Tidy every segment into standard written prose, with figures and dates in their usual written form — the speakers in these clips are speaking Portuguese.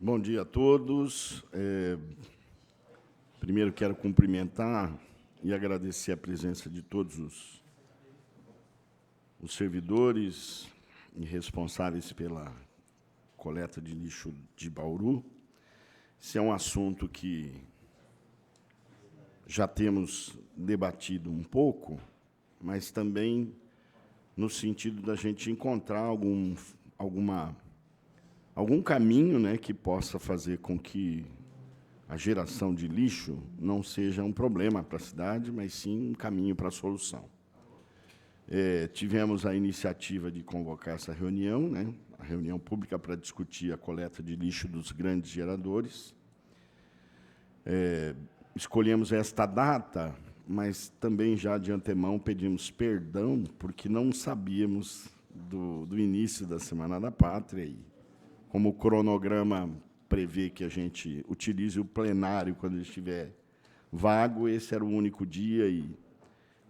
Bom dia a todos. Primeiro quero cumprimentar e agradecer a presença de todos os servidores e responsáveis pela coleta de lixo de Bauru. Esse é um assunto que já temos debatido um pouco, mas também no sentido da gente encontrar algum caminho, né, que possa fazer com que a geração de lixo não seja um problema para a cidade, mas sim um caminho para a solução. Tivemos a iniciativa de convocar essa reunião, né, a reunião pública para discutir a coleta de lixo dos grandes geradores. Escolhemos esta data, mas também já de antemão pedimos perdão, porque não sabíamos do início da Semana da Pátria, e como o cronograma prevê que a gente utilize o plenário quando ele estiver vago, esse era o único dia, e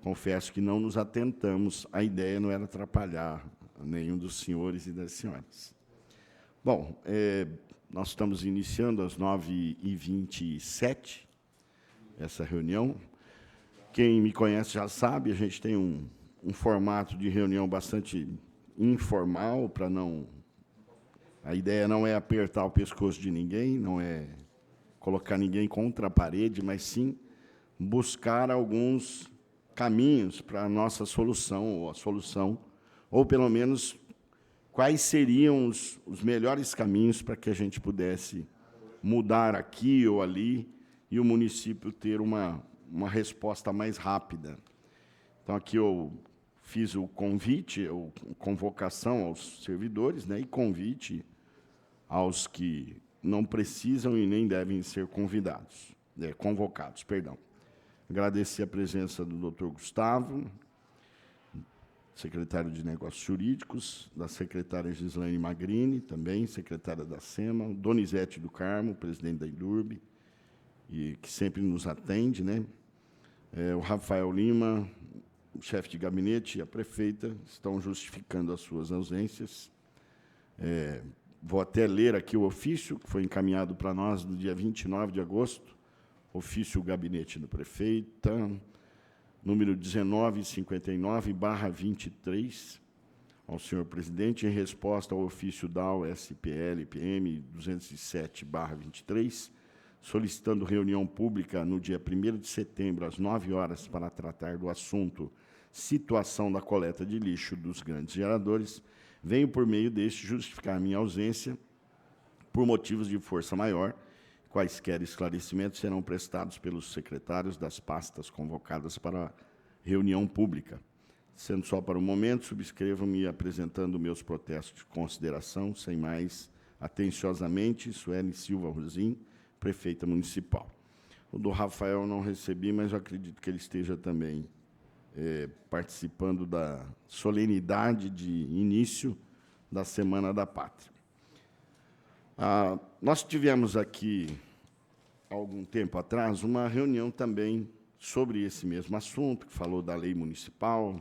confesso que não nos atentamos, a ideia não era atrapalhar nenhum dos senhores e das senhoras. Bom, nós estamos iniciando às 9h27 essa reunião. Quem me conhece já sabe, a gente tem um formato de reunião bastante informal, para não... A ideia não é apertar o pescoço de ninguém, não é colocar ninguém contra a parede, mas sim buscar alguns caminhos para a nossa solução, ou a solução, ou, pelo menos, quais seriam os melhores caminhos para que a gente pudesse mudar aqui ou ali e o município ter uma resposta mais rápida. Então, aqui eu fiz o convite, a convocação aos servidores, né, e convite aos que não precisam e nem devem ser convocados. Perdão. Agradecer a presença do Dr. Gustavo, secretário de Negócios Jurídicos, da secretária Gislaine Magrini, também secretária da SEMA, Donizete do Carmo, presidente da Indurb, e que sempre nos atende, né? O Rafael Lima, o chefe de gabinete, e a prefeita estão justificando as suas ausências. Vou até ler aqui o ofício, que foi encaminhado para nós no dia 29 de agosto, ofício Gabinete do Prefeita, número 1959/23, ao senhor presidente, em resposta ao ofício DAO-SPL-PM 207/23, solicitando reunião pública no dia 1º de setembro, às 9h, para tratar do assunto situação da coleta de lixo dos grandes geradores, venho, por meio deste, justificar minha ausência por motivos de força maior. Quaisquer esclarecimentos serão prestados pelos secretários das pastas convocadas para a reunião pública. Sendo só para o momento, subscrevo-me apresentando meus protestos de consideração, sem mais, atenciosamente, Sueli Silva Rosim, prefeita municipal. O do Rafael não recebi, mas eu acredito que ele esteja também participando da solenidade de início da Semana da Pátria. Nós tivemos aqui, há algum tempo atrás, uma reunião também sobre esse mesmo assunto, que falou da lei municipal,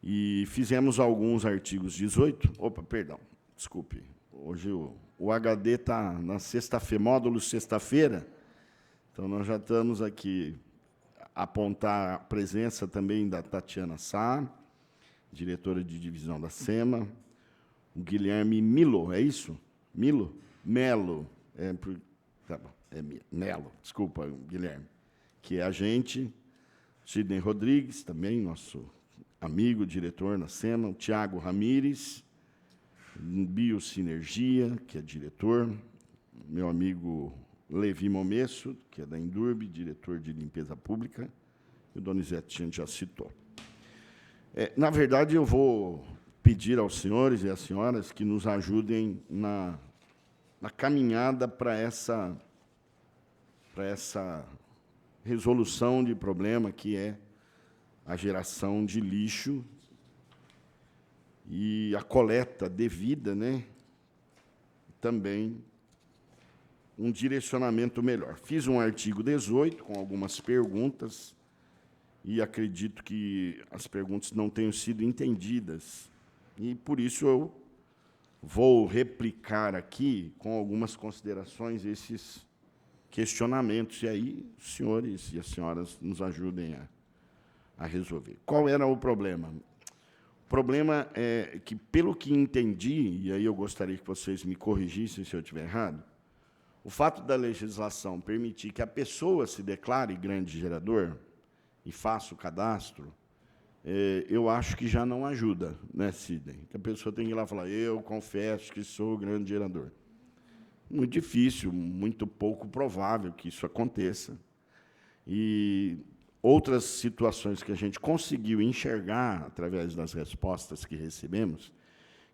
e fizemos alguns artigos 18... Opa, perdão, desculpe. Hoje o HD está na sexta-feira, módulo sexta-feira, então nós já estamos aqui apontar a presença também da Tatiana Sá, diretora de divisão da SEMA, o Guilherme Milo, é isso? Melo, tá bom, Melo, desculpa, Guilherme, que é agente, Sidney Rodrigues, também nosso amigo, diretor na SEMA, o Tiago Ramires, Biosinergia, que é diretor, meu amigo Levi Momesso, que é da Indurb, diretor de limpeza pública, e o Donizete a gente já citou. Na verdade, eu vou pedir aos senhores e às senhoras que nos ajudem na caminhada para essa resolução de problema, que é a geração de lixo e a coleta devida, né? Também um direcionamento melhor. Fiz um artigo 18 com algumas perguntas e acredito que as perguntas não tenham sido entendidas. E, por isso, eu vou replicar aqui, com algumas considerações, esses questionamentos, e aí os senhores e as senhoras nos ajudem a resolver. Qual era o problema? O problema é que, pelo que entendi, e aí eu gostaria que vocês me corrigissem se eu estiver errado, o fato da legislação permitir que a pessoa se declare grande gerador e faça o cadastro, eu acho que já não ajuda, né, Sidney? Que a pessoa tem que ir lá e falar, eu confesso que sou grande gerador. Muito difícil, muito pouco provável que isso aconteça. E outras situações que a gente conseguiu enxergar, através das respostas que recebemos,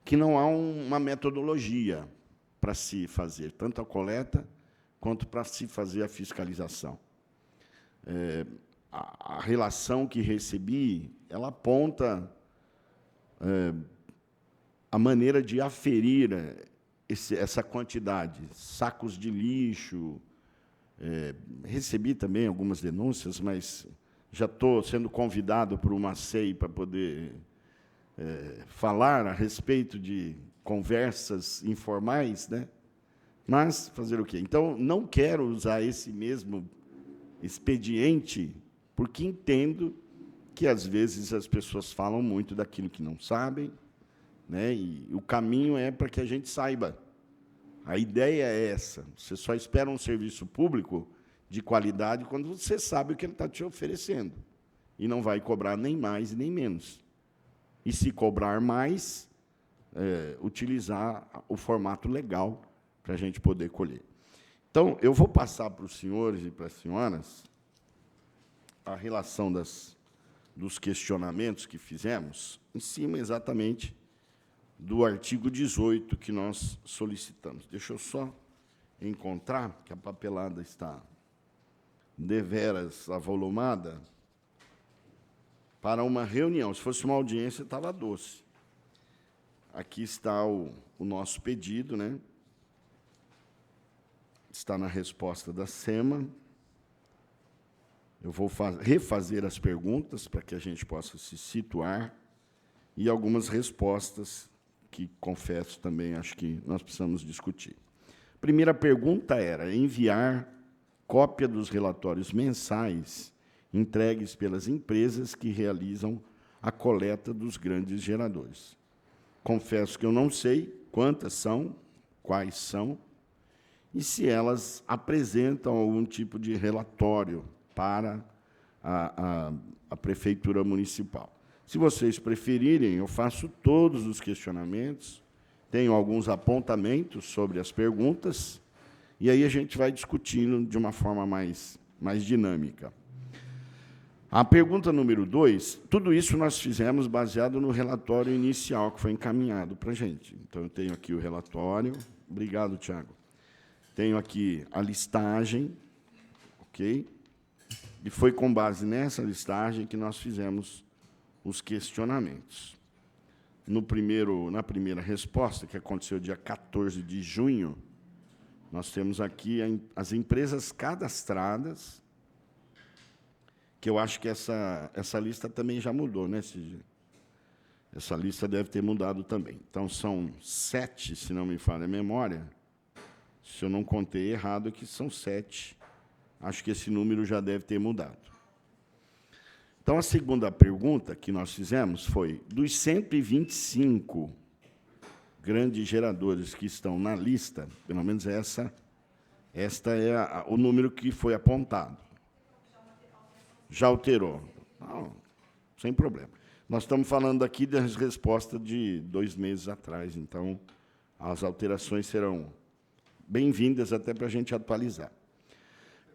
que não há uma metodologia para se fazer tanto a coleta quanto para se fazer a fiscalização. A relação que recebi, ela aponta a maneira de aferir essa quantidade, sacos de lixo. Recebi também algumas denúncias, mas já estou sendo convidado por uma SEI para poder falar a respeito de conversas informais, né? Mas fazer o quê? Então, não quero usar esse mesmo expediente, porque entendo que, às vezes, as pessoas falam muito daquilo que não sabem, né? E o caminho é para que a gente saiba. A ideia é essa. Você só espera um serviço público de qualidade quando você sabe o que ele está te oferecendo. E não vai cobrar nem mais nem menos. E, se cobrar mais, utilizar o formato legal para a gente poder colher. Então, eu vou passar para os senhores e para as senhoras a relação dos questionamentos que fizemos, em cima exatamente do artigo 18 que nós solicitamos. Deixa eu só encontrar, que a papelada está deveras avolumada, para uma reunião. Se fosse uma audiência, estava doce. Aqui está o nosso pedido, né? Está na resposta da SEMA. Eu vou refazer as perguntas para que a gente possa se situar e algumas respostas que, confesso, também acho que nós precisamos discutir. A primeira pergunta era enviar cópia dos relatórios mensais entregues pelas empresas que realizam a coleta dos grandes geradores. Confesso que eu não sei quantas são, quais são, e se elas apresentam algum tipo de relatório para a Prefeitura Municipal. Se vocês preferirem, eu faço todos os questionamentos, tenho alguns apontamentos sobre as perguntas, e aí a gente vai discutindo de uma forma mais dinâmica. A pergunta número 2, tudo isso nós fizemos baseado no relatório inicial que foi encaminhado para a gente. Então, eu tenho aqui o relatório. Obrigado, Tiago. Tenho aqui a listagem, ok? E foi com base nessa listagem que nós fizemos os questionamentos. Na primeira resposta, que aconteceu dia 14 de junho, nós temos aqui as empresas cadastradas, que eu acho que essa lista também já mudou, né, Cid? Essa lista deve ter mudado também. Então, são 7, se não me falha a memória. Se eu não contei errado, aqui são 7. Acho que esse número já deve ter mudado. Então, a segunda pergunta que nós fizemos foi, dos 125 grandes geradores que estão na lista, pelo menos esta é o número que foi apontado. Já alterou? Não, sem problema. Nós estamos falando aqui das respostas de 2 meses atrás, então as alterações serão bem-vindas até para a gente atualizar.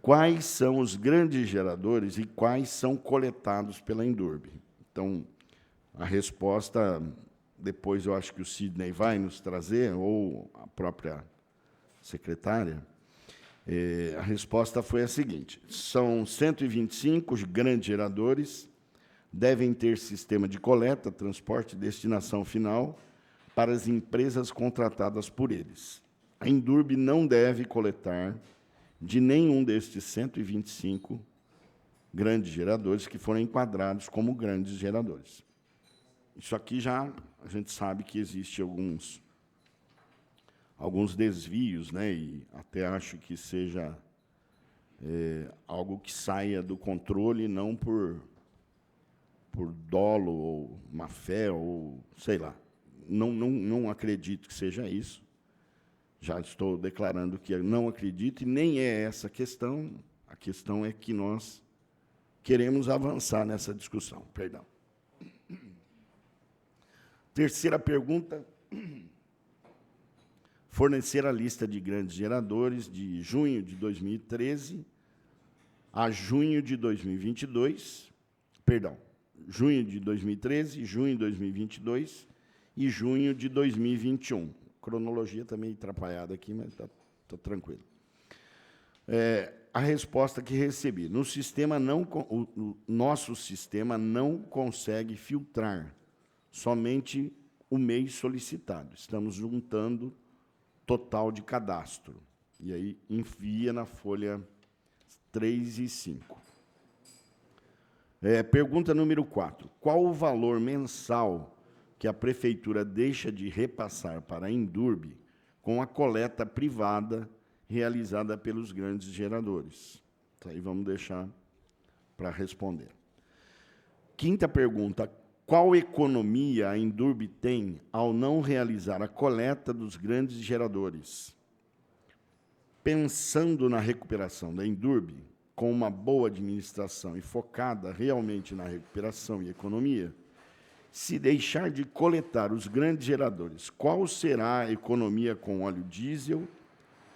Quais são os grandes geradores e quais são coletados pela Endurbe? Então, a resposta, depois eu acho que o Sidney vai nos trazer, ou a própria secretária. A resposta foi a seguinte: são 125 grandes geradores, devem ter sistema de coleta, transporte e destinação final para as empresas contratadas por eles. A Endurbe não deve coletar de nenhum destes 125 grandes geradores que foram enquadrados como grandes geradores. Isso aqui já a gente sabe que existe alguns alguns desvios, né? E até acho que seja algo que saia do controle, não por dolo ou má fé, ou sei lá. Não acredito que seja isso. Já estou declarando que eu não acredito, e nem é essa a questão. A questão é que nós queremos avançar nessa discussão. Perdão. Terceira pergunta. Fornecer a lista de grandes geradores de junho de 2013 a junho de 2022, perdão, junho de 2013, junho de 2022 e junho de 2021. Cronologia está meio atrapalhada aqui, mas está tranquilo. A resposta que recebi: no sistema o nosso sistema não consegue filtrar somente o mês solicitado. Estamos juntando total de cadastro. E aí envia na folha 3 e 5. Pergunta número 4. Qual o valor mensal que a Prefeitura deixa de repassar para a Indurb com a coleta privada realizada pelos grandes geradores? Isso aí vamos deixar para responder. Quinta pergunta. Qual economia a Indurb tem ao não realizar a coleta dos grandes geradores? Pensando na recuperação da Indurb, com uma boa administração e focada realmente na recuperação e economia, se deixar de coletar os grandes geradores, qual será a economia com óleo diesel,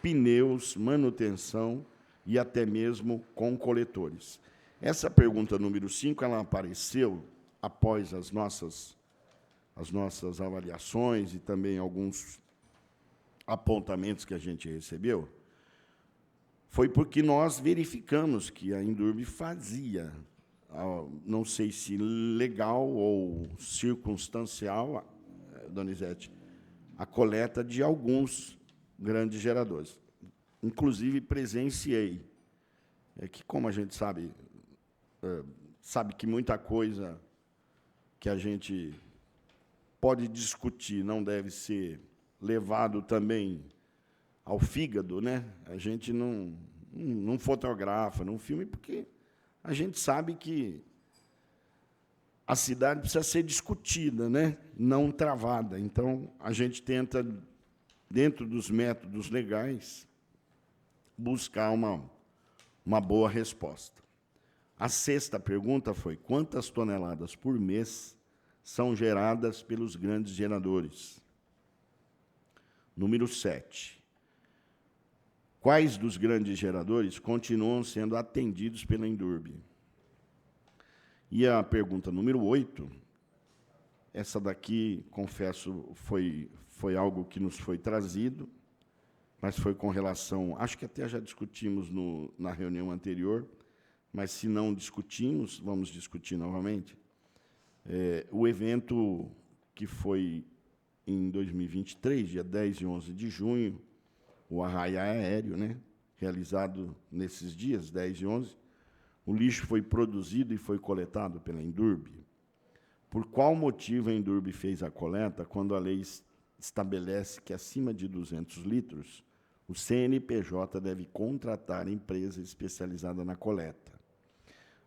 pneus, manutenção e até mesmo com coletores? Essa pergunta número 5, ela apareceu após as nossas avaliações e também alguns apontamentos que a gente recebeu. Foi porque nós verificamos que a Indurb fazia, não sei se legal ou circunstancial, Donizete, a coleta de alguns grandes geradores. Inclusive, presenciei. Que, como a gente sabe que muita coisa que a gente pode discutir não deve ser levado também ao fígado, né? A gente não fotografa, não filme, porque a gente sabe que a cidade precisa ser discutida, né? Não travada. Então, a gente tenta, dentro dos métodos legais, buscar uma boa resposta. A sexta pergunta foi: quantas toneladas por mês são geradas pelos grandes geradores? Número 7. Quais dos grandes geradores continuam sendo atendidos pela Indurb? E a pergunta número 8, essa daqui, confesso, foi algo que nos foi trazido, mas foi com relação, acho que até já discutimos na reunião anterior, mas se não discutimos, vamos discutir novamente. O evento que foi em 2023, dia 10 e 11 de junho, o arraia aéreo, né, realizado nesses dias, 10 e 11, o lixo foi produzido e foi coletado pela Indurb. Por qual motivo a Indurb fez a coleta quando a lei estabelece que, acima de 200 litros, o CNPJ deve contratar empresa especializada na coleta?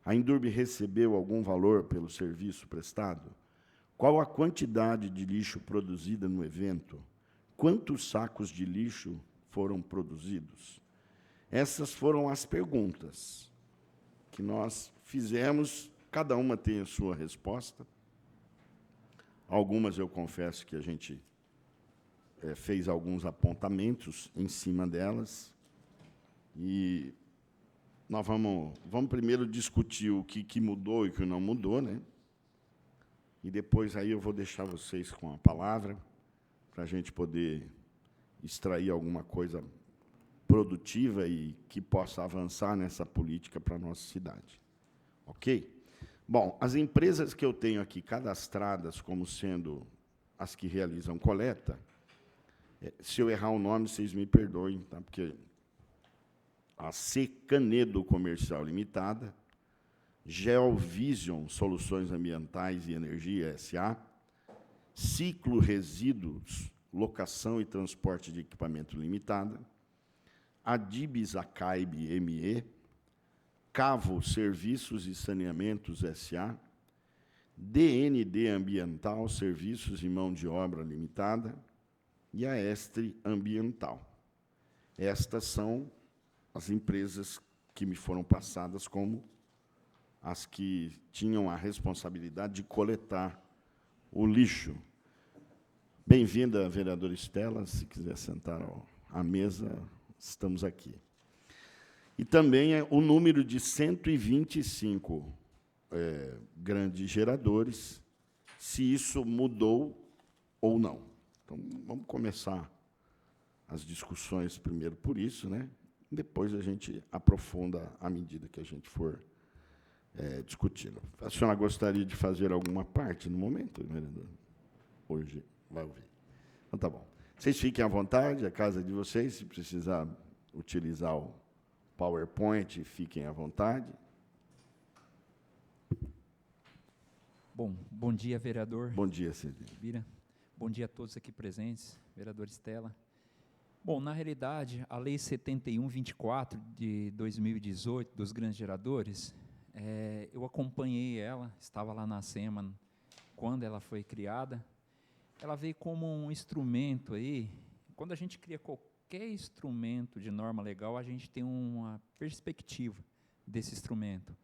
A Indurb recebeu algum valor pelo serviço prestado? Qual a quantidade de lixo produzida no evento? Quantos sacos de lixo foram produzidos? Essas foram as perguntas que nós fizemos. Cada uma tem a sua resposta. Algumas, eu confesso que a gente fez alguns apontamentos em cima delas. E nós vamos primeiro discutir o que mudou e o que não mudou, né? E depois aí eu vou deixar vocês com a palavra para a gente poder extrair alguma coisa produtiva e que possa avançar nessa política para a nossa cidade. Ok? Bom, as empresas que eu tenho aqui cadastradas como sendo as que realizam coleta, se eu errar o nome, vocês me perdoem, tá? Porque a C. Canedo Comercial Limitada, Geovision Soluções Ambientais e Energia S.A., Ciclo Resíduos Locação e Transporte de Equipamento Limitada, Adibes Acaib ME, Cavo Serviços e Saneamentos S.A., DND Ambiental, Serviços e Mão de Obra Limitada, e a Estre Ambiental. Estas são as empresas que me foram passadas como as que tinham a responsabilidade de coletar o lixo. Bem-vinda, vereadora Estela, se quiser sentar à mesa, estamos aqui. E também o número de 125 grandes geradores, se isso mudou ou não. Então, vamos começar as discussões primeiro por isso, né? Depois a gente aprofunda à medida que a gente for discutindo. A senhora gostaria de fazer alguma parte no momento, vereador? Hoje vai ouvir. Então, tá bom. Vocês fiquem à vontade, a casa é de vocês, se precisar utilizar o PowerPoint, fiquem à vontade. Bom dia, vereador. Bom dia, Cidinho. Vira. Bom dia a todos aqui presentes, vereador Estela. Bom, na realidade, a Lei 71/24 de 2018, dos grandes geradores, eu acompanhei ela, estava lá na SEMA quando ela foi criada. Ela veio como um instrumento aí, quando a gente cria qualquer instrumento de norma legal, a gente tem uma perspectiva desse instrumento.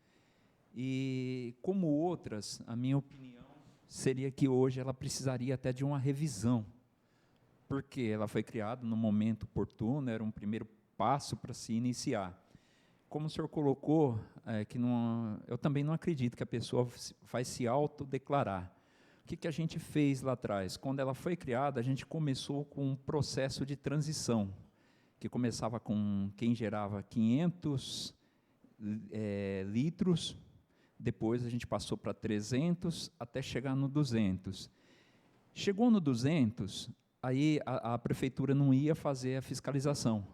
E, como outras, a minha opinião seria que hoje ela precisaria até de uma revisão, porque ela foi criada no momento oportuno, era um primeiro passo para se iniciar. Como o senhor colocou, eu também não acredito que a pessoa vai se autodeclarar. O que a gente fez lá atrás? Quando ela foi criada, a gente começou com um processo de transição, que começava com quem gerava 500 litros, depois a gente passou para 300, até chegar no 200. Chegou no 200, aí a prefeitura não ia fazer a fiscalização.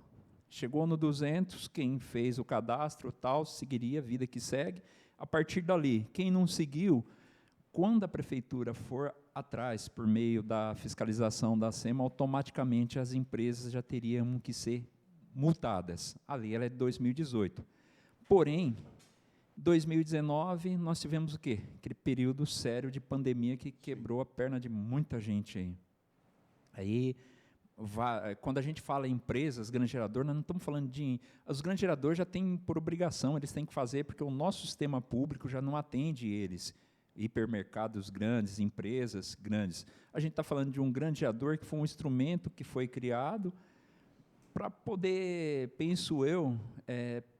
Chegou no 200, quem fez o cadastro, tal, seguiria, vida que segue. A partir dali, quem não seguiu, quando a prefeitura for atrás, por meio da fiscalização da SEMA, automaticamente as empresas já teriam que ser multadas. A lei ela é de 2018. Porém, 2019, nós tivemos o quê? Aquele período sério de pandemia que quebrou a perna de muita gente aí. Aí, quando a gente fala em empresas, grande gerador, nós não estamos falando de... Os grandes geradores já têm por obrigação, eles têm que fazer, porque o nosso sistema público já não atende eles. Hipermercados grandes, empresas grandes. A gente está falando de um grande gerador que foi um instrumento que foi criado para poder, penso eu,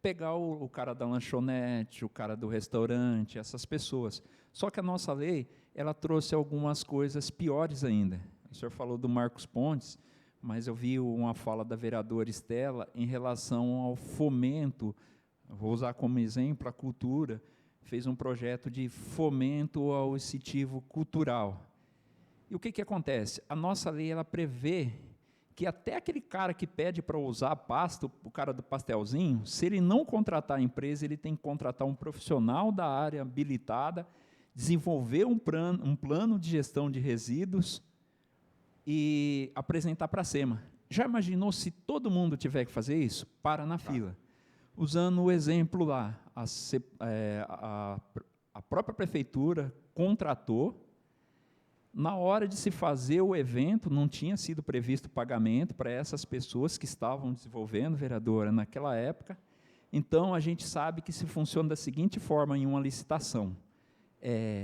pegar o cara da lanchonete, o cara do restaurante, essas pessoas. Só que a nossa lei, ela trouxe algumas coisas piores ainda. O senhor falou do Marcos Pontes, mas eu vi uma fala da vereadora Estela em relação ao fomento, vou usar como exemplo a cultura, fez um projeto de fomento ao incentivo cultural. E o que acontece? A nossa lei ela prevê que até aquele cara que pede para usar pasto, o cara do pastelzinho, se ele não contratar a empresa, ele tem que contratar um profissional da área habilitada, desenvolver um plano de gestão de resíduos e apresentar para a SEMA. Já imaginou se todo mundo tiver que fazer isso? Para na fila. Usando o exemplo lá, a própria prefeitura contratou. Na hora de se fazer o evento, não tinha sido previsto pagamento para essas pessoas que estavam desenvolvendo, vereadora, naquela época. Então, a gente sabe que se funciona da seguinte forma em uma licitação.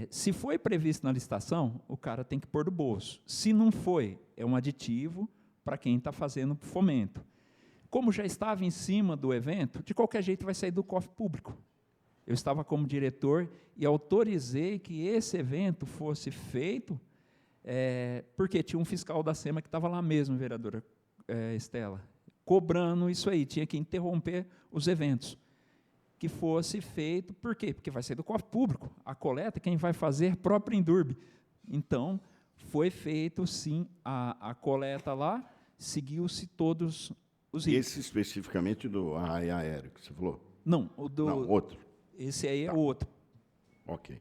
Se foi previsto na licitação, o cara tem que pôr do bolso. Se não foi, é um aditivo para quem está fazendo fomento. Como já estava em cima do evento, de qualquer jeito vai sair do cofre público. Eu estava como diretor e autorizei que esse evento fosse feito, porque tinha um fiscal da SEMA que estava lá mesmo, vereadora Estela, cobrando isso aí, tinha que interromper os eventos. Que fosse feito, por quê? Porque vai sair do cofre público. A coleta, quem vai fazer é a própria Endurbe. Então, foi feito, sim, a coleta lá, seguiu-se todos os itens. Esse especificamente do arraia aéreo que você falou? Não, Não, outro. Esse aí é o outro. Ok.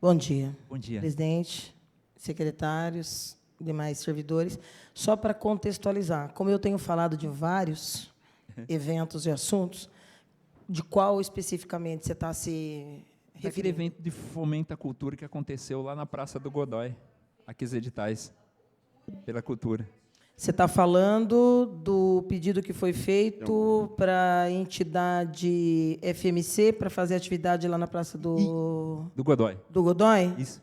Bom dia. Bom dia. Presidente, secretários, demais servidores. Só para contextualizar, como eu tenho falado de vários eventos e assuntos, de qual especificamente você está se Daquele referindo? evento de fomento à cultura que aconteceu lá na Praça do Godói, aqueles editais pela cultura. Você está falando do pedido que foi feito para a entidade FMC para fazer atividade lá na Praça do Godói. do Godói? Isso.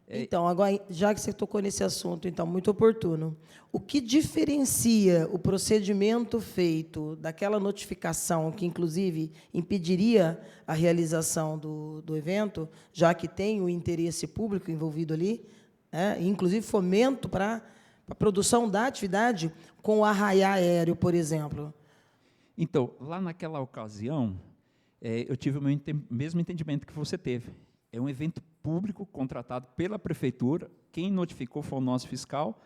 Então, agora, já que você tocou nesse assunto, então, muito oportuno. O que diferencia o procedimento feito daquela notificação, que, inclusive, impediria a realização do evento, já que tem o interesse público envolvido ali, inclusive fomento para a produção da atividade, com o arraiá aéreo, por exemplo? Então, lá naquela ocasião, eu tive o mesmo entendimento que você teve. É um evento público contratado pela prefeitura, quem notificou foi o nosso fiscal,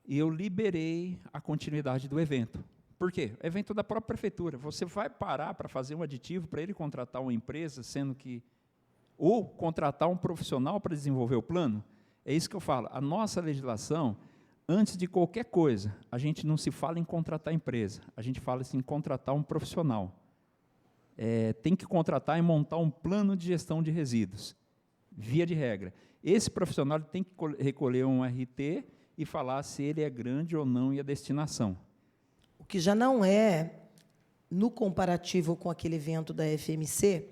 e eu liberei a continuidade do evento. Por quê? Evento da própria prefeitura. Você vai parar para fazer um aditivo para ele contratar uma empresa, sendo que... ou contratar um profissional para desenvolver o plano? É isso que eu falo. A nossa legislação, antes de qualquer coisa, a gente não se fala em contratar empresa, a gente fala assim, em contratar um profissional. Tem que contratar e montar um plano de gestão de resíduos, via de regra. Esse profissional tem que recolher um RT e falar se ele é grande ou não e a destinação. O que já não é, no comparativo com aquele evento da FMC,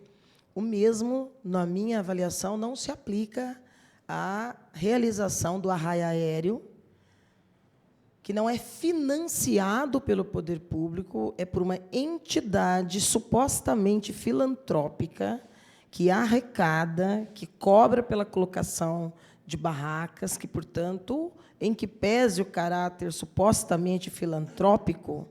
o mesmo, na minha avaliação, não se aplica à realização do arraia aéreo, que não é financiado pelo poder público, é por uma entidade supostamente filantrópica que arrecada, que cobra pela colocação de barracas, que, portanto, em que pese o caráter supostamente filantrópico,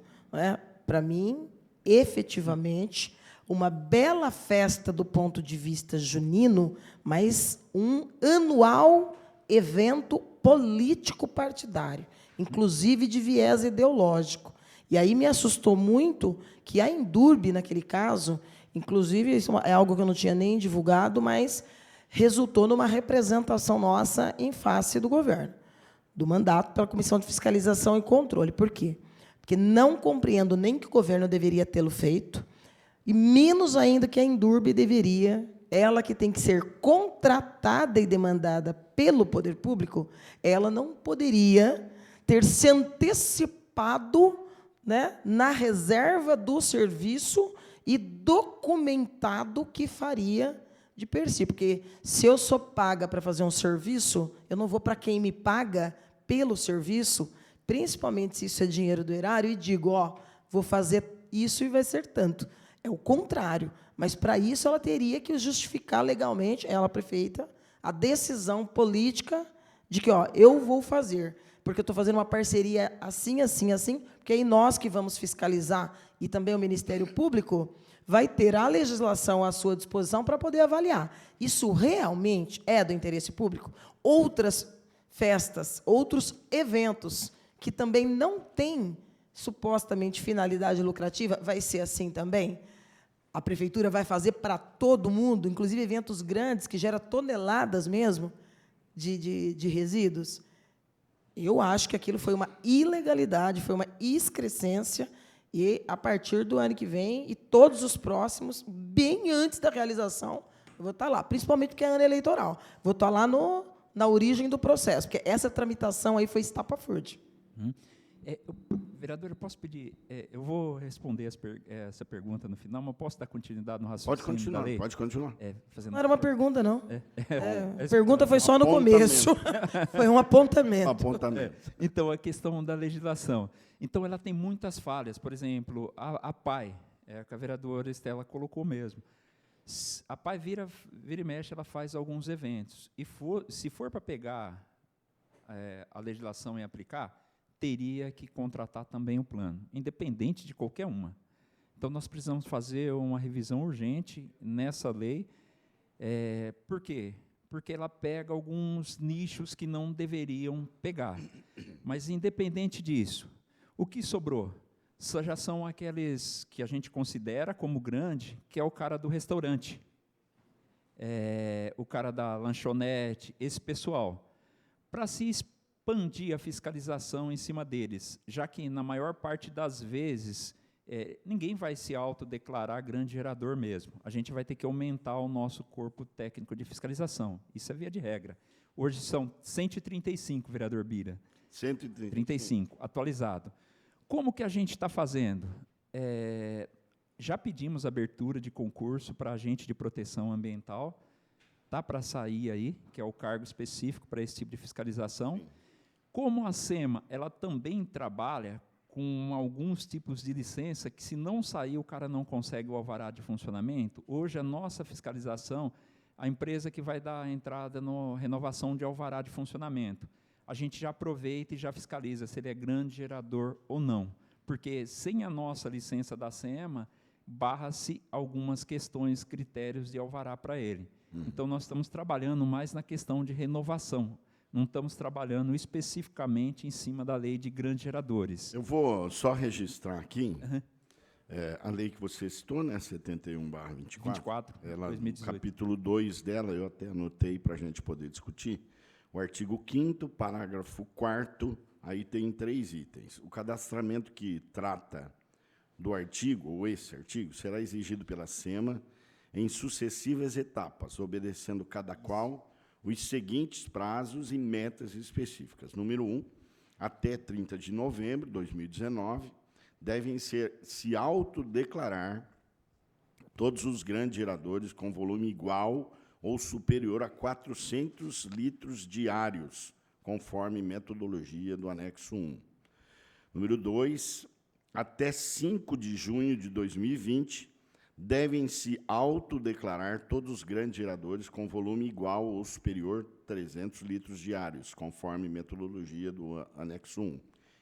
para mim, efetivamente, uma bela festa do ponto de vista junino, mas um anual evento político partidário, inclusive de viés ideológico. E aí me assustou muito que a Endurbe, naquele caso, inclusive, isso é algo que eu não tinha nem divulgado, mas resultou numa representação nossa em face do governo, do mandato pela Comissão de Fiscalização e Controle. Por quê? Porque não compreendo nem que o governo deveria tê-lo feito, e menos ainda que a Endurbe deveria, ela que tem que ser contratada e demandada pelo poder público, ela não poderia ter se antecipado, na reserva do serviço e documentado que faria de per si. Porque se eu sou paga para fazer um serviço, eu não vou para quem me paga pelo serviço, principalmente se isso é dinheiro do erário, e digo, vou fazer isso e vai ser tanto. É o contrário. Mas, para isso, ela teria que justificar legalmente, ela, prefeita, a decisão política de que eu vou fazer, porque eu estou fazendo uma parceria assim, assim, assim, porque aí nós que vamos fiscalizar, e também o Ministério Público, vai ter a legislação à sua disposição para poder avaliar. Isso realmente é do interesse público? Outras festas, outros eventos que também não têm supostamente finalidade lucrativa, vai ser assim também? A prefeitura vai fazer para todo mundo, inclusive eventos grandes, que geram toneladas mesmo de resíduos? Eu acho que aquilo foi uma ilegalidade, foi uma excrescência, e, a partir do ano que vem, e todos os próximos, bem antes da realização, eu vou estar lá, principalmente porque é ano eleitoral. Vou estar lá na origem do processo, porque essa tramitação aí foi estapafúrdia. Vereador, eu posso pedir... eu vou responder essa pergunta no final, mas posso dar continuidade no raciocínio da lei? Pode continuar. Não era uma pergunta, não. A pergunta foi só no começo. Foi um apontamento. Então, a questão da legislação. Então, ela tem muitas falhas. Por exemplo, a PAI, que a vereadora Estela colocou mesmo. A PAI vira e mexe, ela faz alguns eventos. E se for para pegar a legislação e aplicar, teria que contratar também o plano, independente de qualquer uma. Então, nós precisamos fazer uma revisão urgente nessa lei. Por quê? Porque ela pega alguns nichos que não deveriam pegar. Mas, independente disso, o que sobrou? Já são aqueles que a gente considera como grande, que é o cara do restaurante, o cara da lanchonete, esse pessoal. Para se expandir expandir a fiscalização em cima deles, já que, na maior parte das vezes, ninguém vai se autodeclarar grande gerador mesmo. A gente vai ter que aumentar o nosso corpo técnico de fiscalização. Isso é via de regra. Hoje são 135, vereador Bira. 135, atualizado. Como que a gente está fazendo? Já pedimos abertura de concurso para agente de proteção ambiental. Está para sair aí, que é o cargo específico para esse tipo de fiscalização. Como a SEMA, ela também trabalha com alguns tipos de licença que, se não sair, o cara não consegue o alvará de funcionamento. Hoje, a nossa fiscalização, a empresa que vai dar a entrada na renovação de alvará de funcionamento, a gente já aproveita e já fiscaliza se ele é grande gerador ou não. Porque, sem a nossa licença da SEMA, barra-se algumas questões, critérios de alvará para ele. Então, nós estamos trabalhando mais na questão de renovação. Não estamos trabalhando especificamente em cima da lei de grandes geradores. Eu vou só registrar aqui a lei que você citou, né, 71/24. Ela, 2018. no capítulo 2 dela, eu até anotei para a gente poder discutir. O artigo 5º, parágrafo 4º, aí tem 3 itens. O cadastramento que trata do artigo, ou esse artigo, será exigido pela SEMA em sucessivas etapas, obedecendo cada qual os seguintes prazos e metas específicas. Número 1, até 30 de novembro de 2019, devem se autodeclarar todos os grandes geradores com volume igual ou superior a 400 litros diários, conforme metodologia do anexo 1. Número 2, até 5 de junho de 2020, devem se autodeclarar todos os grandes geradores com volume igual ou superior a 300 litros diários, conforme metodologia do anexo 1.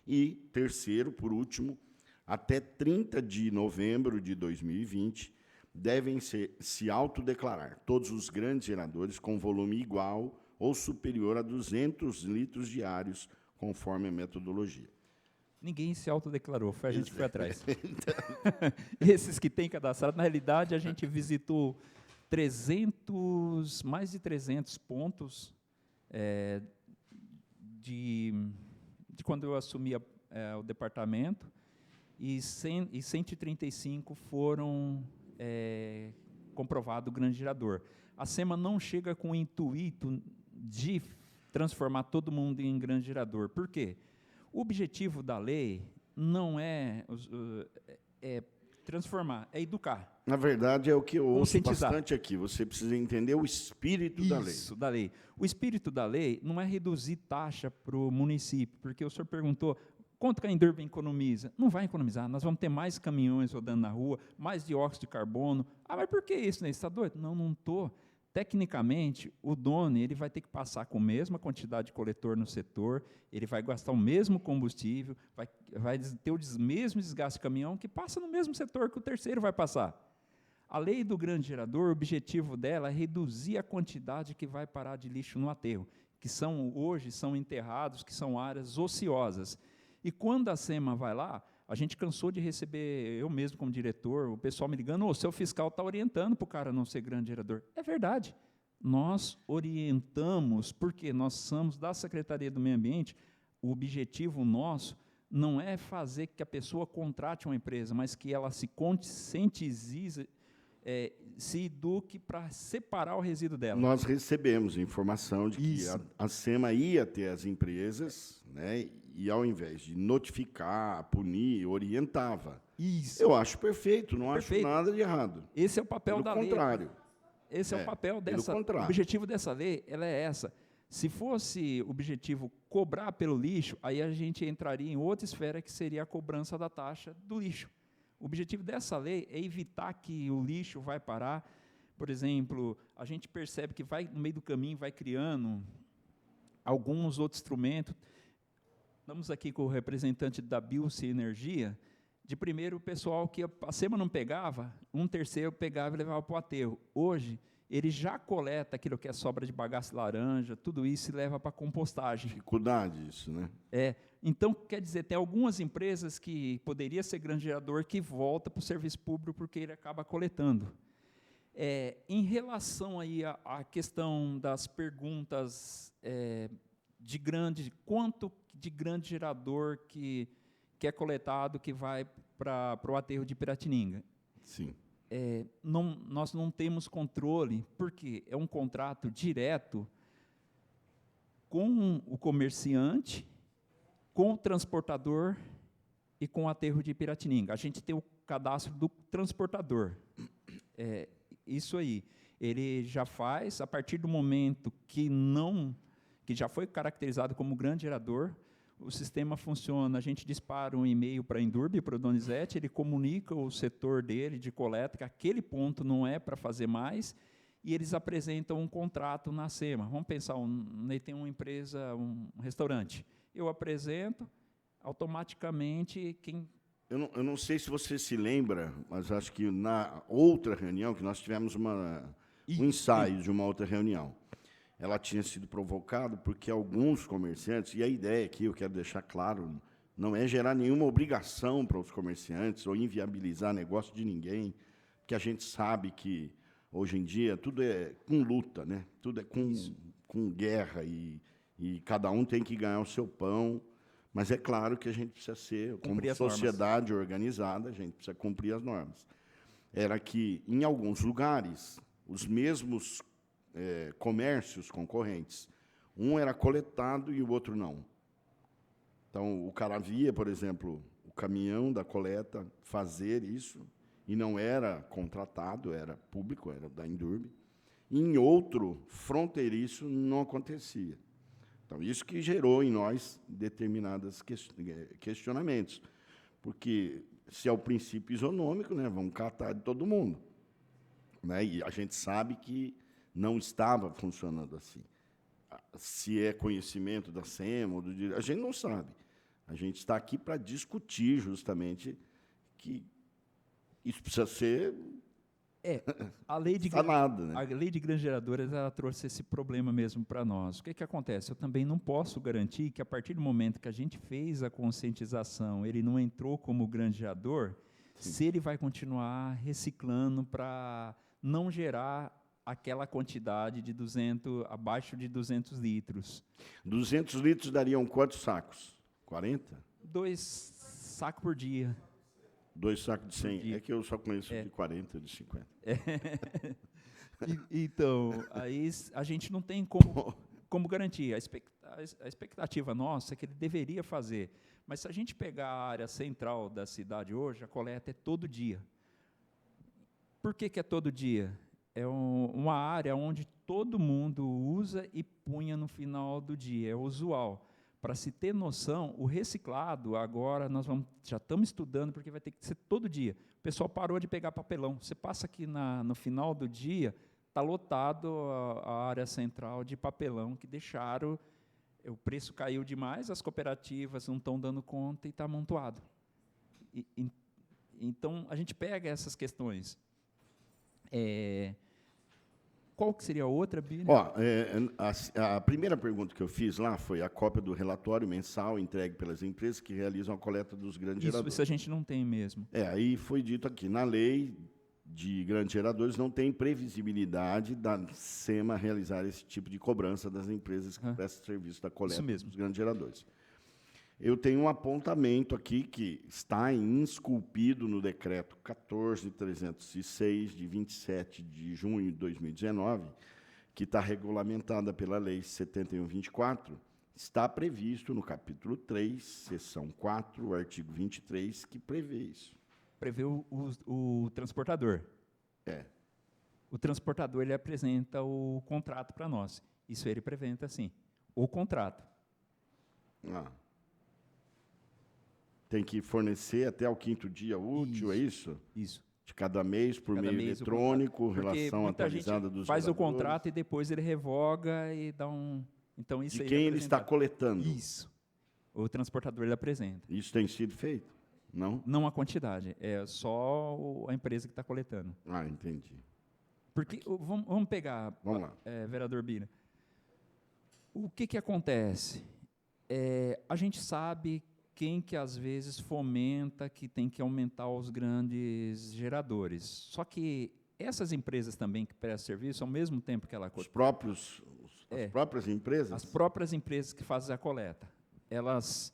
E, terceiro, por último, até 30 de novembro de 2020, devem se autodeclarar todos os grandes geradores com volume igual ou superior a 200 litros diários, conforme a metodologia. Ninguém se autodeclarou, foi a gente que foi atrás. Esses que têm cadastrado, na realidade, a gente visitou mais de 300 pontos de quando eu assumi o departamento, e 135 foram comprovado grande gerador. A SEMA não chega com o intuito de transformar todo mundo em grande gerador. Por quê? O objetivo da lei não é transformar, é educar. Na verdade, é o que eu ouço Conscientizar. bastante aqui. Você precisa entender o espírito da lei. Isso, da lei. O espírito da lei não é reduzir taxa para o município, porque o senhor perguntou, quanto que a Endurban economiza? Não vai economizar, nós vamos ter mais caminhões rodando na rua, mais dióxido de carbono. Ah, mas por que isso, né? Você está doido? Não, não estou. Tecnicamente, o dono ele vai ter que passar com a mesma quantidade de coletor no setor, ele vai gastar o mesmo combustível, vai ter o mesmo desgaste de caminhão que passa no mesmo setor que o terceiro vai passar. A lei do grande gerador, o objetivo dela é reduzir a quantidade que vai parar de lixo no aterro, que hoje são enterrados, que são áreas ociosas. E quando a SEMA vai lá, a gente cansou de receber, eu mesmo como diretor, o pessoal me ligando, o seu fiscal está orientando para o cara não ser grande gerador. É verdade. Nós orientamos, porque nós somos da Secretaria do Meio Ambiente, o objetivo nosso não é fazer que a pessoa contrate uma empresa, mas que ela se conscientize, se eduque para separar o resíduo dela. Nós recebemos informação de que a SEMA ia ter as empresas, né, e, ao invés de notificar, punir, orientava. Isso. Eu acho perfeito, não acho nada de errado. Esse é o papel da lei. Pelo contrário. Esse é o papel dessa. O objetivo dessa lei, ela é essa. Se fosse o objetivo cobrar pelo lixo, aí a gente entraria em outra esfera, que seria a cobrança da taxa do lixo. O objetivo dessa lei é evitar que o lixo vai parar. Por exemplo, a gente percebe que no meio do caminho vai criando alguns outros instrumentos. Estamos aqui com o representante da Bilce Energia. De primeiro, o pessoal que a SEMA não pegava, um terceiro pegava e levava para o aterro. Hoje, ele já coleta aquilo que é sobra de bagaço laranja, tudo isso, e leva para a compostagem. Dificuldade isso, né? Então, quer dizer, tem algumas empresas que poderia ser grande gerador que volta para o serviço público porque ele acaba coletando. Em relação aí à questão das perguntas quanto de grande gerador que é coletado que vai para o aterro de Piratininga. Sim. Nós não temos controle, porque é um contrato direto com o comerciante, com o transportador e com o aterro de Piratininga. A gente tem o cadastro do transportador. Isso aí. Ele já faz, a partir do momento que já foi caracterizado como grande gerador, o sistema funciona, a gente dispara um e-mail para a Indurb, para o Donizete, ele comunica o setor dele de coleta, que aquele ponto não é para fazer mais, e eles apresentam um contrato na SEMA. Vamos pensar, ele tem uma empresa, um restaurante. Eu apresento, automaticamente, Eu não sei se você se lembra, mas acho que na outra reunião, que nós tivemos um ensaio de uma outra reunião, ela tinha sido provocada porque alguns comerciantes, e a ideia aqui, eu quero deixar claro, não é gerar nenhuma obrigação para os comerciantes ou inviabilizar negócio de ninguém, porque a gente sabe que, hoje em dia, tudo é com luta, né? Tudo é com guerra, e cada um tem que ganhar o seu pão, mas é claro que a gente precisa ser, como sociedade organizada, a gente precisa cumprir as normas. Era que, em alguns lugares, os mesmos comércios concorrentes, um era coletado e o outro não. Então, o cara via, por exemplo, o caminhão da coleta fazer isso, e não era contratado, era público, era da Indurb. Em outro, fronteiriço, não acontecia. Então, isso que gerou em nós determinados questionamentos. Porque, se é o princípio isonômico, né, vamos catar de todo mundo. Né, e a gente sabe que não estava funcionando assim. Se é conhecimento da SEMA, a gente não sabe. A gente está aqui para discutir justamente que isso precisa ser a lei de sanado, né? A lei de grandes geradores, ela trouxe esse problema mesmo para nós. O que acontece? Eu também não posso garantir que, a partir do momento que a gente fez a conscientização, ele não entrou como grande gerador, se ele vai continuar reciclando para não gerar aquela quantidade de abaixo de 200 litros. 200 litros dariam quantos sacos? 40? 2 sacos por dia. 2 sacos de 100. É que eu só conheço de 40, de 50. Então, aí a gente não tem como garantir. A expectativa nossa é que ele deveria fazer. Mas, se a gente pegar a área central da cidade hoje, a coleta é todo dia. Por que é todo dia? É uma área onde todo mundo usa e punha no final do dia, é usual. Para se ter noção, o reciclado, agora nós já estamos estudando, porque vai ter que ser todo dia. O pessoal parou de pegar papelão. Você passa aqui no final do dia, está lotado a área central de papelão que deixaram, o preço caiu demais, as cooperativas não estão dando conta e está amontoado. Então, a gente pega essas questões. Qual que seria a outra, Bíblia? A primeira pergunta que eu fiz lá foi a cópia do relatório mensal entregue pelas empresas que realizam a coleta dos grandes geradores. Isso a gente não tem mesmo. Aí foi dito aqui, na lei de grandes geradores não tem previsibilidade da SEMA realizar esse tipo de cobrança das empresas que prestam serviço da coleta dos grandes geradores. Eu tenho um apontamento aqui que está esculpido no decreto 14.306, de 27 de junho de 2019, que está regulamentada pela Lei 71.24, está previsto no capítulo 3, seção 4, o artigo 23, que prevê isso. Prevê o transportador. O transportador, ele apresenta o contrato para nós. Isso ele apresenta, sim, o contrato. Tem que fornecer até o 5º dia útil, é isso? Isso. De cada mês, por meio eletrônico, relação atualizada dos faz geradores. O contrato e depois ele revoga e dá um... Então, isso de aí quem ele está coletando. Isso. O transportador ele apresenta. Isso tem sido feito? Não? Não a quantidade, é só a empresa que está coletando. Entendi. Porque, vamos pegar, vamos lá. Vereador Bira, o que acontece? A gente sabe quem que, às vezes, fomenta que tem que aumentar os grandes geradores. Só que essas empresas também que prestam serviço, ao mesmo tempo que ela... Os próprios As próprias empresas? As próprias empresas que fazem a coleta. Elas,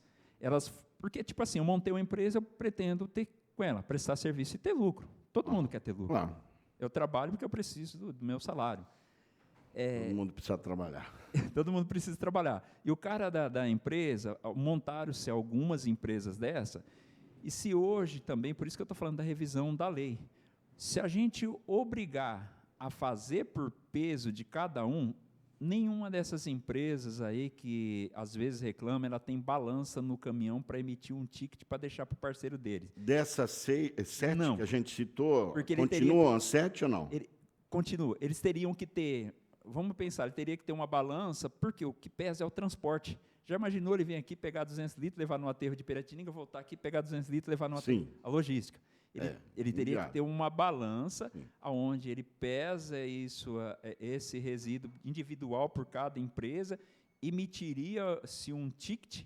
porque, tipo assim, eu montei uma empresa, eu pretendo ter com ela, prestar serviço e ter lucro. Todo mundo quer ter lucro. Claro. Eu trabalho porque eu preciso do meu salário. Todo mundo precisa trabalhar. Todo mundo precisa trabalhar. E o cara da empresa, montaram-se algumas empresas dessa, e se hoje também, por isso que eu estou falando da revisão da lei, se a gente obrigar a fazer por peso de cada um, nenhuma dessas empresas aí que às vezes reclama, ela tem balança no caminhão para emitir um ticket para deixar para o parceiro dele. Dessas 7 Não. que a gente citou, Porque ele continuam as 7 ou não? Continua. Eles teriam que ter, vamos pensar, ele teria que ter uma balança, porque o que pesa é o transporte. Já imaginou ele vir aqui pegar 200 litros, levar no aterro de Piratininga, voltar aqui, pegar 200 litros, levar no aterro? Sim. A logística. Ele teria inviável. que ter uma balança onde ele pesa esse resíduo individual por cada empresa, emitiria-se um ticket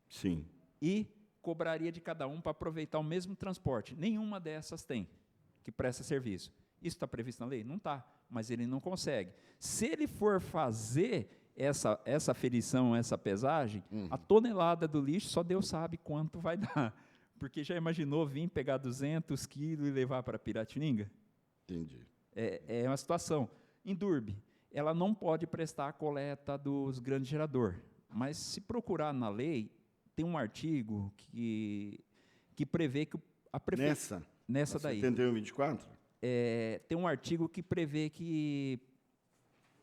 Sim. e cobraria de cada um para aproveitar o mesmo transporte. Nenhuma dessas tem que presta serviço. Isso está previsto na lei? Não está, mas ele não consegue. Se ele for fazer essa aferição, essa pesagem, a tonelada do lixo só Deus sabe quanto vai dar. Porque já imaginou vir pegar 200 quilos e levar para Piratininga? Entendi. É uma situação. Endurbe, ela não pode prestar a coleta dos grandes geradores, mas se procurar na lei, tem um artigo que prevê que a prefeitura... Nessa daí. 7124? Tem um artigo que prevê que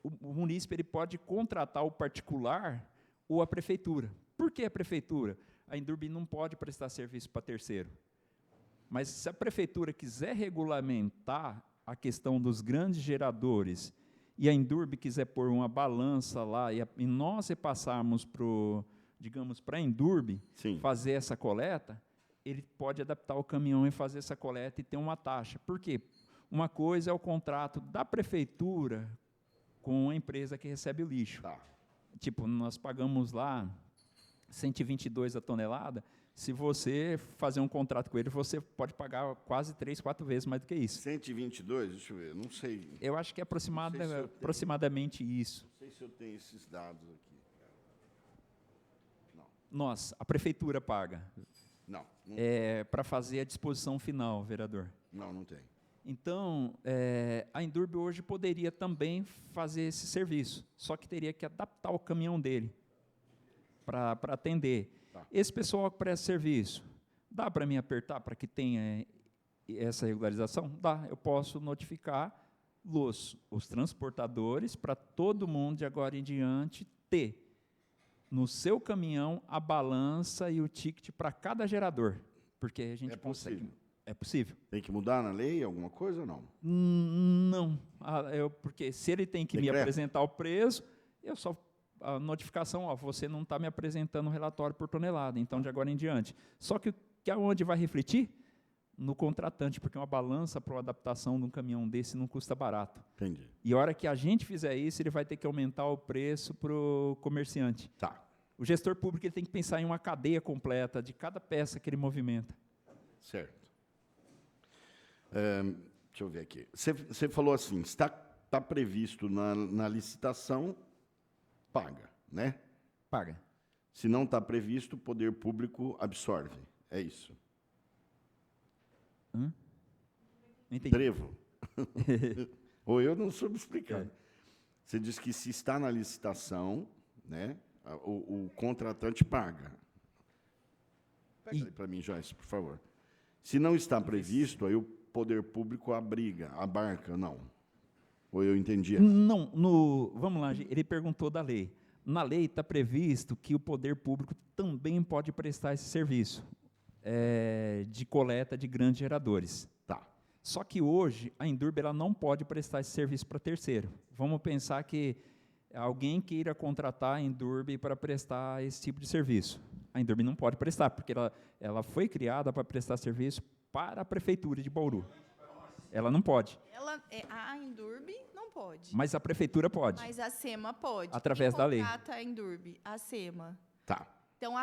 o munícipe ele pode contratar o particular ou a prefeitura. Por que a prefeitura? A Endurbe não pode prestar serviço para terceiro. Mas se a prefeitura quiser regulamentar a questão dos grandes geradores e a Endurbe quiser pôr uma balança lá e nós repassarmos para a Endurbe fazer essa coleta, ele pode adaptar o caminhão e fazer essa coleta e ter uma taxa. Por quê? Uma coisa é o contrato da prefeitura com a empresa que recebe o lixo. Tá. Tipo, nós pagamos lá 122 a tonelada. Se você fazer um contrato com ele, você pode pagar quase 3, 4 vezes mais do que isso. 122, deixa eu ver, não sei. Eu acho que é aproximadamente isso. Não sei se eu tenho esses dados aqui. Não. Nós, a prefeitura paga. Não. Para fazer a disposição final, vereador. Não tem. Então, a Endurbe hoje poderia também fazer esse serviço, só que teria que adaptar o caminhão dele para atender. Tá. Esse pessoal que presta serviço, dá para mim apertar para que tenha essa regularização? Dá, eu posso notificar os transportadores para todo mundo de agora em diante ter no seu caminhão a balança e o ticket para cada gerador, porque a gente consegue. Possível. É possível. Tem que mudar na lei alguma coisa ou não? Não, porque se ele tem que me Decreto. apresentar o preço, a notificação, você não está me apresentando o relatório por tonelada, então de agora em diante. Só que aonde vai refletir? No contratante, porque uma balança para a adaptação de um caminhão desse não custa barato. Entendi. E a hora que a gente fizer isso, ele vai ter que aumentar o preço para o comerciante. Tá. O gestor público ele tem que pensar em uma cadeia completa de cada peça que ele movimenta. Certo. Deixa eu ver aqui. Você falou assim, está previsto na licitação, paga, né? Paga. Se não está previsto, o poder público absorve. É isso. Não entendi. Trevo. Ou eu não soube explicar. Você diz que se está na licitação, né, o contratante paga. Pega aí para mim, Joyce, por favor. Se não está previsto, aí o poder público abarca, não. Ou eu entendi errado? Não, vamos lá, ele perguntou da lei. Na lei está previsto que o poder público também pode prestar esse serviço de coleta de grandes geradores. Tá. Só que hoje a Endurbe ela não pode prestar esse serviço para terceiro. Vamos pensar que alguém queira contratar a Endurbe para prestar esse tipo de serviço. A Endurbe não pode prestar, porque ela foi criada para prestar serviço para a prefeitura de Bauru. Ela não pode. A Endurbe não pode. Mas a prefeitura pode. Mas a SEMA pode. Através da lei. Quem contrata a Endurbe? A SEMA. Tá. Então,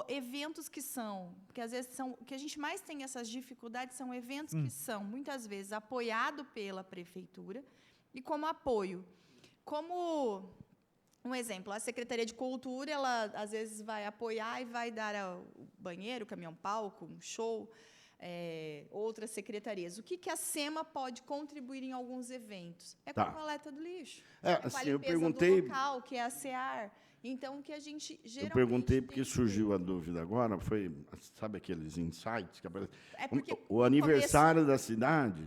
eventos que são, porque às vezes o que a gente mais tem essas dificuldades são eventos que são, muitas vezes, apoiados pela prefeitura e como apoio. Como Um exemplo, a Secretaria de Cultura, ela às vezes vai apoiar e vai dar o banheiro, o caminhão-palco, um show, outras secretarias. O que a SEMA pode contribuir em alguns eventos? É com a coleta do lixo. Com a Assim, eu limpeza perguntei... do local, que é a SEAR. Então, o que a gente geralmente... Eu perguntei tem porque surgiu a dúvida agora, sabe aqueles insights que aparecem? É porque O aniversário da cidade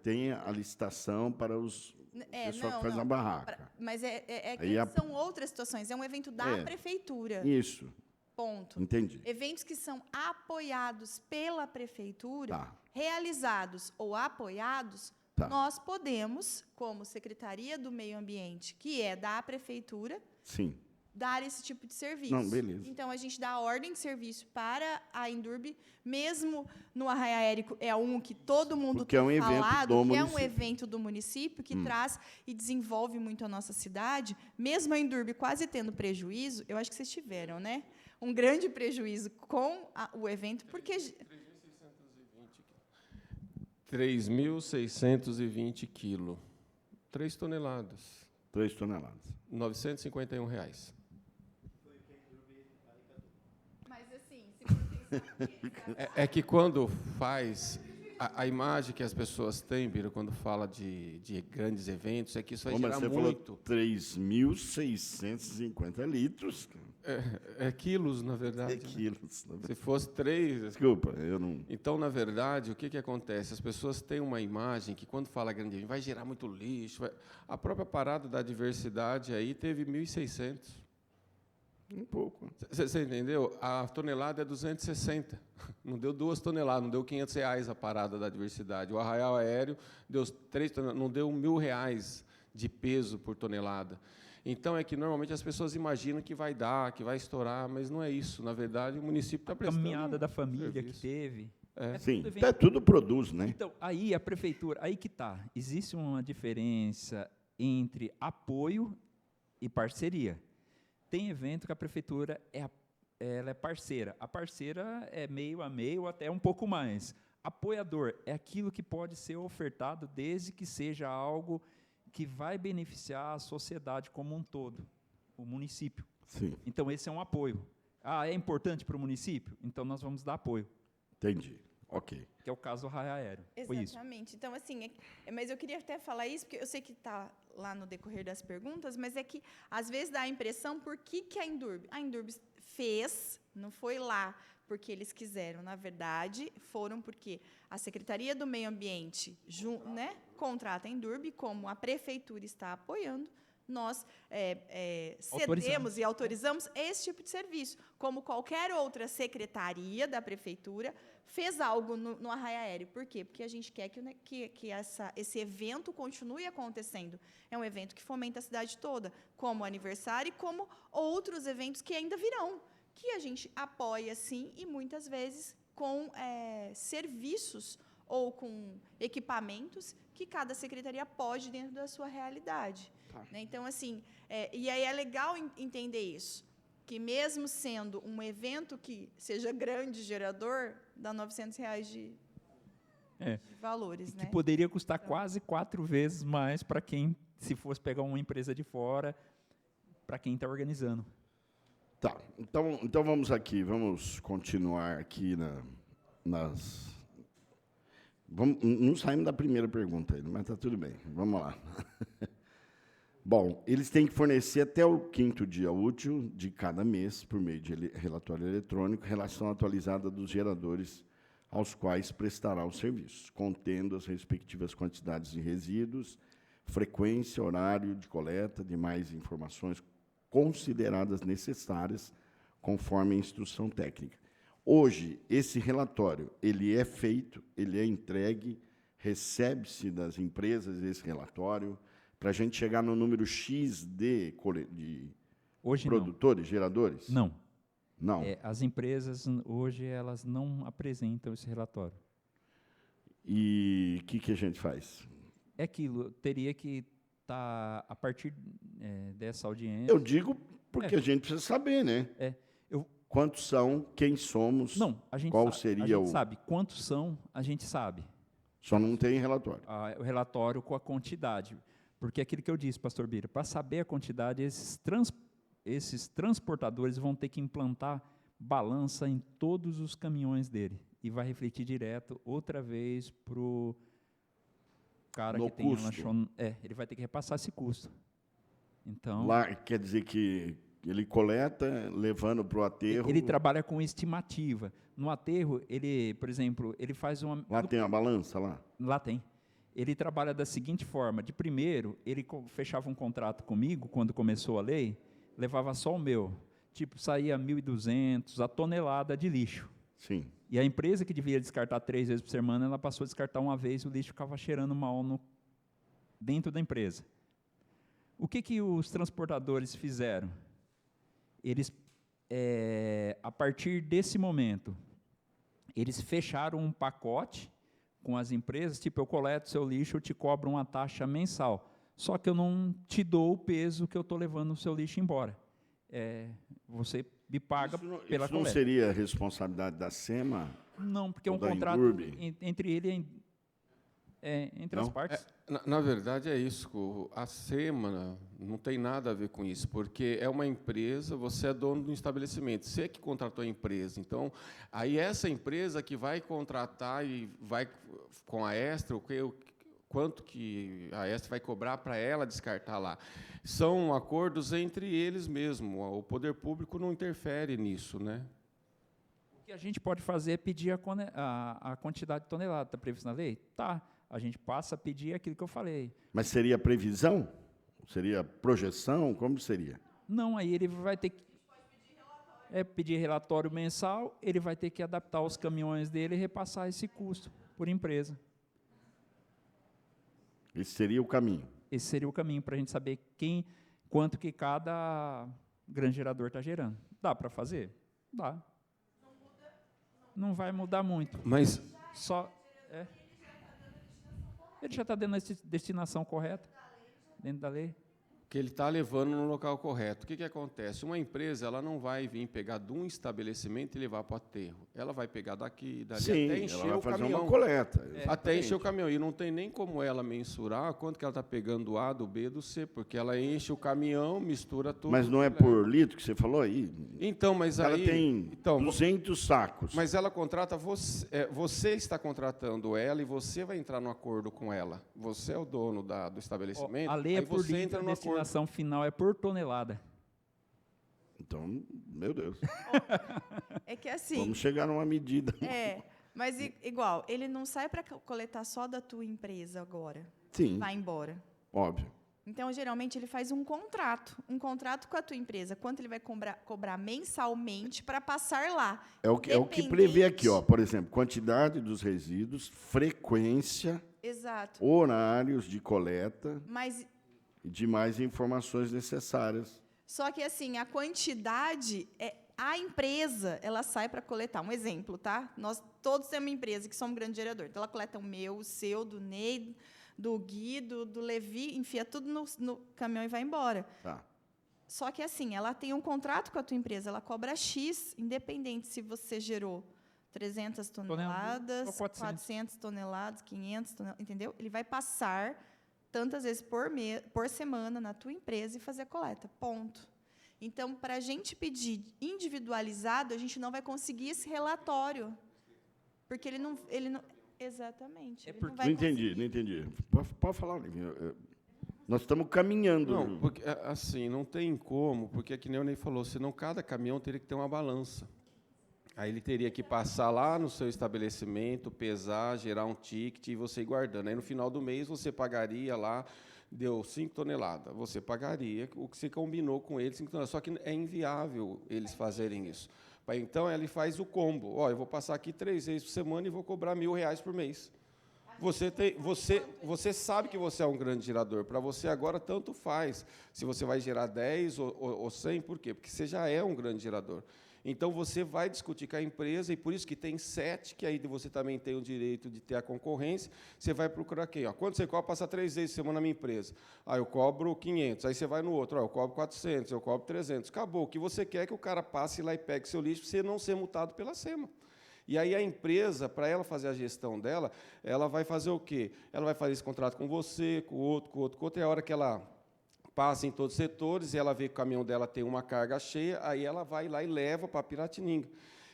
tem a licitação para os pessoal que faz a barraca. Mas Aí são outras situações. É um evento da prefeitura. Isso. Ponto. Entendi. Eventos que são apoiados pela prefeitura, Tá. realizados ou apoiados, Tá. nós podemos, como Secretaria do Meio Ambiente, que é da prefeitura, Sim. dar esse tipo de serviço. Não, beleza. Então, a gente dá a ordem de serviço para a Endurbe, mesmo no Arraia Aéreo, é um que todo mundo Porque é um tem evento falado, do que é um município. evento do município, que traz e desenvolve muito a nossa cidade. Mesmo a Endurbe quase tendo prejuízo, eu acho que vocês tiveram, né? Um grande prejuízo com o evento, porque... 3.620 quilos. 3 toneladas. 3 toneladas. R$ 951. Mas, assim, se for pensar É que quando faz... A imagem que as pessoas têm, Bira, quando fala de grandes eventos, é que isso vai Mas gerar você muito. falou 3.650 litros. É quilos, na verdade. Quilos. Né? Se fosse 3... Desculpa, eu não... Então, na verdade, o que acontece? As pessoas têm uma imagem que, quando fala grande evento, vai gerar muito lixo. A própria parada da diversidade aí teve 1.600. Um pouco. Você entendeu? A tonelada é 260. Não deu 2 toneladas, não deu R$500 a parada da diversidade. O Arraial Aéreo deu 3 toneladas, não deu R$1.000 de peso por tonelada. Então, é que normalmente as pessoas imaginam que vai dar, que vai estourar, mas não é isso. Na verdade, o município está A prestando caminhada da família serviço. que teve. Sim, tudo evento. tudo produz, né? Então, aí a prefeitura, aí que está. Existe uma diferença entre apoio e parceria. Tem evento que a prefeitura ela é parceira. A parceira é meio a meio, até um pouco mais. Apoiador é aquilo que pode ser ofertado desde que seja algo que vai beneficiar a sociedade como um todo, o município. Sim, Então, esse é um apoio. É importante para o município? Então, nós vamos dar apoio, entendi. Ok. que é o caso do Arraia Aéreo. Foi isso. Exatamente. Então, assim, mas eu queria até falar isso, porque eu sei que está lá no decorrer das perguntas, mas é que, às vezes, dá a impressão por que a Endurbe? A Endurbe fez, não foi lá porque eles quiseram. Na verdade, foram porque a Secretaria do Meio Ambiente contrata a Endurbe, como a prefeitura está apoiando, nós cedemos e autorizamos esse tipo de serviço. Como qualquer outra secretaria da prefeitura fez algo no Arraia Aéreo. Por quê? Porque a gente quer que esse evento continue acontecendo. É um evento que fomenta a cidade toda, como o aniversário e como outros eventos que ainda virão, que a gente apoia, sim, e muitas vezes com serviços ou com equipamentos que cada secretaria pode dentro da sua realidade. Tá. Né? Então, assim, e aí é legal entender isso, que mesmo sendo um evento que seja grande, gerador, dá R$900 de valores. Que né? poderia custar quase 4 vezes mais para quem, se fosse pegar uma empresa de fora, para quem está organizando. Tá, então vamos continuar aqui nas... não saímos da primeira pergunta ainda, mas está tudo bem, vamos lá. Bom, eles têm que fornecer até o 5º dia útil de cada mês, por meio de relatório eletrônico, relação atualizada dos geradores aos quais prestará o serviço, contendo as respectivas quantidades de resíduos, frequência, horário de coleta, demais informações consideradas necessárias, conforme a instrução técnica. Hoje, esse relatório, ele é feito, ele é entregue, recebe-se das empresas esse relatório, para a gente chegar no número X de Hoje produtores, geradores? Não. Não. As empresas, hoje, elas não apresentam esse relatório. E o que a gente faz? É aquilo, teria que estar, a partir dessa audiência... Eu digo porque a gente precisa saber, né? Quantos são, quem somos, Não, a gente qual sabe, seria a gente sabe. Quantos são, a gente sabe. Só não tem relatório. O relatório com a quantidade. Porque é aquilo que eu disse, pastor Bira, para saber a quantidade, esses transportadores vão ter que implantar balança em todos os caminhões dele. E vai refletir direto, outra vez, para o cara No que tem a custo. ele vai ter que repassar esse custo. Então, Lá quer dizer que ele coleta, levando para o aterro. ele trabalha com estimativa. No aterro, ele, por exemplo, ele faz uma... Lá tem a balança lá. Lá tem. Ele trabalha da seguinte forma: de primeiro, ele fechava um contrato comigo, quando começou a lei, levava só o meu. Tipo, saía 1.200, a tonelada de lixo. Sim. E a empresa que devia descartar 3 vezes por semana, ela passou a descartar uma vez, o lixo ficava cheirando mal dentro da empresa. O que os transportadores fizeram? Eles, a partir desse momento, eles fecharam um pacote com as empresas, tipo, eu coleto seu lixo, eu te cobro uma taxa mensal, só que eu não te dou o peso que eu estou levando o seu lixo embora. Você me paga pela Isso não coleta. seria responsabilidade da SEMA? Não, porque é um ou da contrato Indurb? entre ele entre as Não? partes. Na verdade, é isso. A SEMA não tem nada a ver com isso, porque é uma empresa, você é dono do estabelecimento, você que contratou a empresa. Então, aí essa empresa que vai contratar e vai com a Extra, quanto que a Extra vai cobrar para ela descartar lá. São acordos entre eles mesmo. O poder público não interfere nisso, né? O que a gente pode fazer é pedir a quantidade de tonelada. Está previsto na lei? Tá. A gente passa a pedir aquilo que eu falei. Mas seria previsão? Seria projeção? Como seria? Não, aí ele vai ter que pedir relatório mensal, ele vai ter que adaptar os caminhões dele e repassar esse custo por empresa. Esse seria o caminho. Esse seria o caminho para a gente saber quanto que cada grande gerador está gerando. Dá para fazer? Dá. Não vai mudar muito. Mas Só ele já está dando a destinação correta, dentro da lei. que ele está levando no local correto. O que acontece? Uma empresa ela não vai vir pegar de um estabelecimento e levar para o aterro. Ela vai pegar daqui, dali, Sim, até ela encher vai o fazer caminhão. uma coleta. Até exatamente. encher o caminhão. E não tem nem como ela mensurar quanto que ela está pegando do A, do B, do C, porque ela enche o caminhão, mistura tudo. Mas não é por litro que você falou aí? Então, mas Ela aí... tem então, 200 sacos. Mas ela contrata você, você está contratando ela e você vai entrar no acordo com ela. Você é o dono do estabelecimento. A lei aí é por você litro, entra a no acordo. destinação final é por tonelada. Então, meu Deus. É que assim, Vamos chegar numa medida. mas igual, ele não sai para coletar só da tua empresa agora. Sim, Vai embora. óbvio. Então, geralmente, ele faz um contrato com a tua empresa, quanto ele vai cobrar mensalmente para passar lá. É o que prevê aqui, ó, por exemplo, quantidade dos resíduos, frequência, Exato. horários de coleta Mas, e demais informações necessárias. só que, assim, a quantidade, a empresa, ela sai para coletar. Um exemplo, tá? Nós todos temos uma empresa que somos um grande gerador. Então, ela coleta o meu, o seu, do Ney, do Gui, do Levi, enfia tudo no caminhão e vai embora. Tá. Só que, assim, ela tem um contrato com a tua empresa, ela cobra X, independente se você gerou 300 toneladas, ou 400. 400 toneladas, 500 toneladas, entendeu? Ele vai passar tantas vezes por semana na tua empresa e fazer a coleta, ponto. Então, para a gente pedir individualizado, a gente não vai conseguir esse relatório, porque ele não exatamente. Ele não vai Não entendi. Pode falar, Livinho. Nós estamos caminhando. Não, porque, assim, não tem como, porque é que nem o Ney falou, senão cada caminhão teria que ter uma balança. Aí ele teria que passar lá no seu estabelecimento, pesar, gerar um ticket e você ir guardando. Aí, no final do mês, você pagaria lá, deu 5 toneladas. Você pagaria o que você combinou com eles, 5 toneladas. Só que é inviável eles fazerem isso. Então, ele faz o combo. Ó, eu vou passar aqui 3 vezes por semana e vou cobrar R$1.000 por mês. Você sabe que você é um grande gerador. Para você, agora, tanto faz se você vai gerar 10 ou 100. Por quê? Porque você já é um grande gerador. Então, você vai discutir com a empresa, e por isso que tem 7, que aí você também tem o direito de ter a concorrência. Você vai procurar quem? Ó, quanto você cobra? Passar 3 vezes por semana na minha empresa. Eu cobro 500. Aí você vai no outro. Eu cobro 400, eu cobro 300. Acabou. O que você quer é que o cara passe lá e pegue seu lixo para você não ser multado pela SEMA. E aí a empresa, para ela fazer a gestão dela, ela vai fazer o quê? Ela vai fazer esse contrato com você, com o outro, com o outro, com o outro, e a hora que ela passa em todos os setores, e ela vê que o caminhão dela tem uma carga cheia, aí ela vai lá e leva para Piratininga.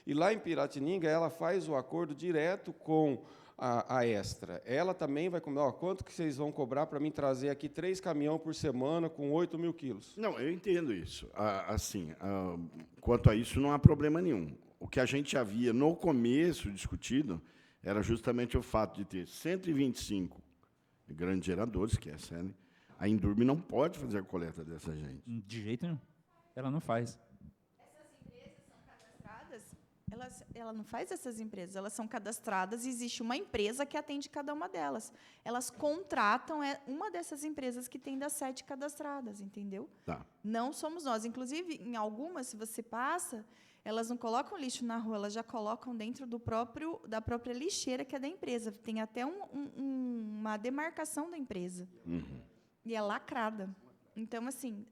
E lá em Piratininga, ela faz o acordo direto com a Extra. Ela também vai comer, quanto que vocês vão cobrar para mim trazer aqui 3 caminhões por semana com 8.000 quilos? Não, eu entendo isso. Quanto a isso, não há problema nenhum. O que a gente havia, no começo, discutido, era justamente o fato de ter 125 grandes geradores, que é a SENE. A Indurb não pode fazer a coleta dessa gente. De jeito nenhum. Ela não faz. Essas empresas são cadastradas? Ela não faz essas empresas, elas são cadastradas e existe uma empresa que atende cada uma delas. Elas contratam uma dessas empresas que tem das 7 cadastradas, entendeu? Tá. Não somos nós. Inclusive, em algumas, se você passa, elas não colocam lixo na rua, elas já colocam dentro da própria lixeira que é da empresa. Tem até uma demarcação da empresa. Uhum. E é lacrada. Então, assim,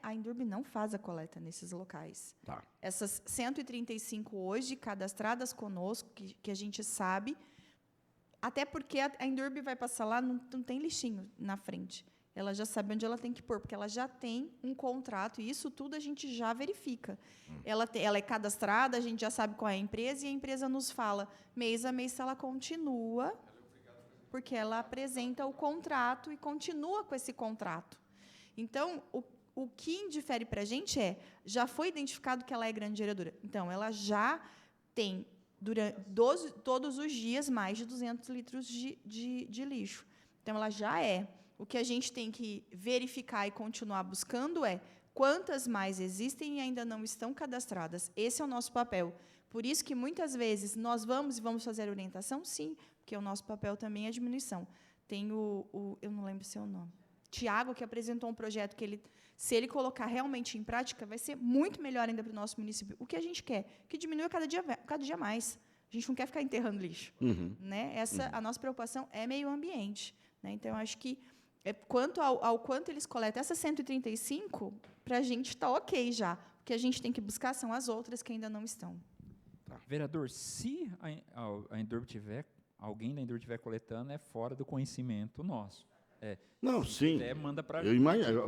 a Indurb não faz a coleta nesses locais. Tá. Essas 135 hoje cadastradas conosco, que a gente sabe, até porque a Indurb vai passar lá, não tem lixinho na frente. Ela já sabe onde ela tem que pôr, porque ela já tem um contrato, e isso tudo a gente já verifica. Ela é cadastrada, a gente já sabe qual é a empresa, e a empresa nos fala, mês a mês, se ela continua, porque ela apresenta o contrato e continua com esse contrato. Então, o que indifere para a gente já foi identificado que ela é grande geradora. Então, ela já tem, todos os dias, mais de 200 litros de lixo. Então, ela já é. O que a gente tem que verificar e continuar buscando quantas mais existem e ainda não estão cadastradas. Esse é o nosso papel. Por isso que, muitas vezes, nós vamos fazer orientação? Sim, porque o nosso papel também é a diminuição. Tem eu não lembro o seu nome, Tiago, que apresentou um projeto que se ele colocar realmente em prática, vai ser muito melhor ainda para o nosso município. O que a gente quer? Que diminua cada dia mais. A gente não quer ficar enterrando lixo. Uhum. Né? A nossa preocupação é meio ambiente. Né? Então, acho que, quanto ao quanto eles coletam, essas 135, para a gente está ok já. O que a gente tem que buscar são as outras que ainda não estão. Tá. Vereador, se a Indurb alguém da Indurb estiver coletando, é fora do conhecimento nosso. Não, sim. Manda para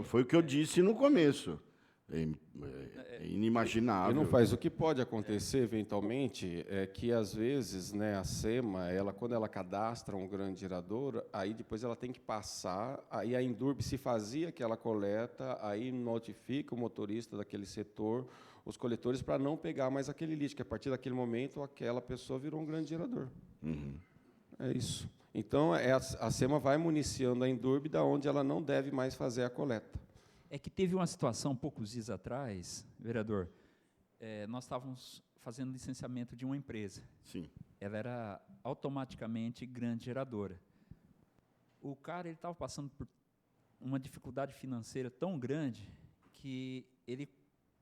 foi o que eu disse no começo. É inimaginável. E não faz. O que pode acontecer, eventualmente, é que, às vezes, né, a SEMA, quando ela cadastra um grande gerador, aí depois ela tem que passar, aí a Indurb, se fazia aquela coleta, aí notifica o motorista daquele setor, os coletores, para não pegar mais aquele lixo, que a partir daquele momento aquela pessoa virou um grande gerador. Uhum. É isso. Então, a SEMA vai municiando a Indurb da onde ela não deve mais fazer a coleta. É que teve uma situação, poucos dias atrás, vereador, nós estávamos fazendo licenciamento de uma empresa. Sim. Ela era automaticamente grande geradora. O cara estava passando por uma dificuldade financeira tão grande que ele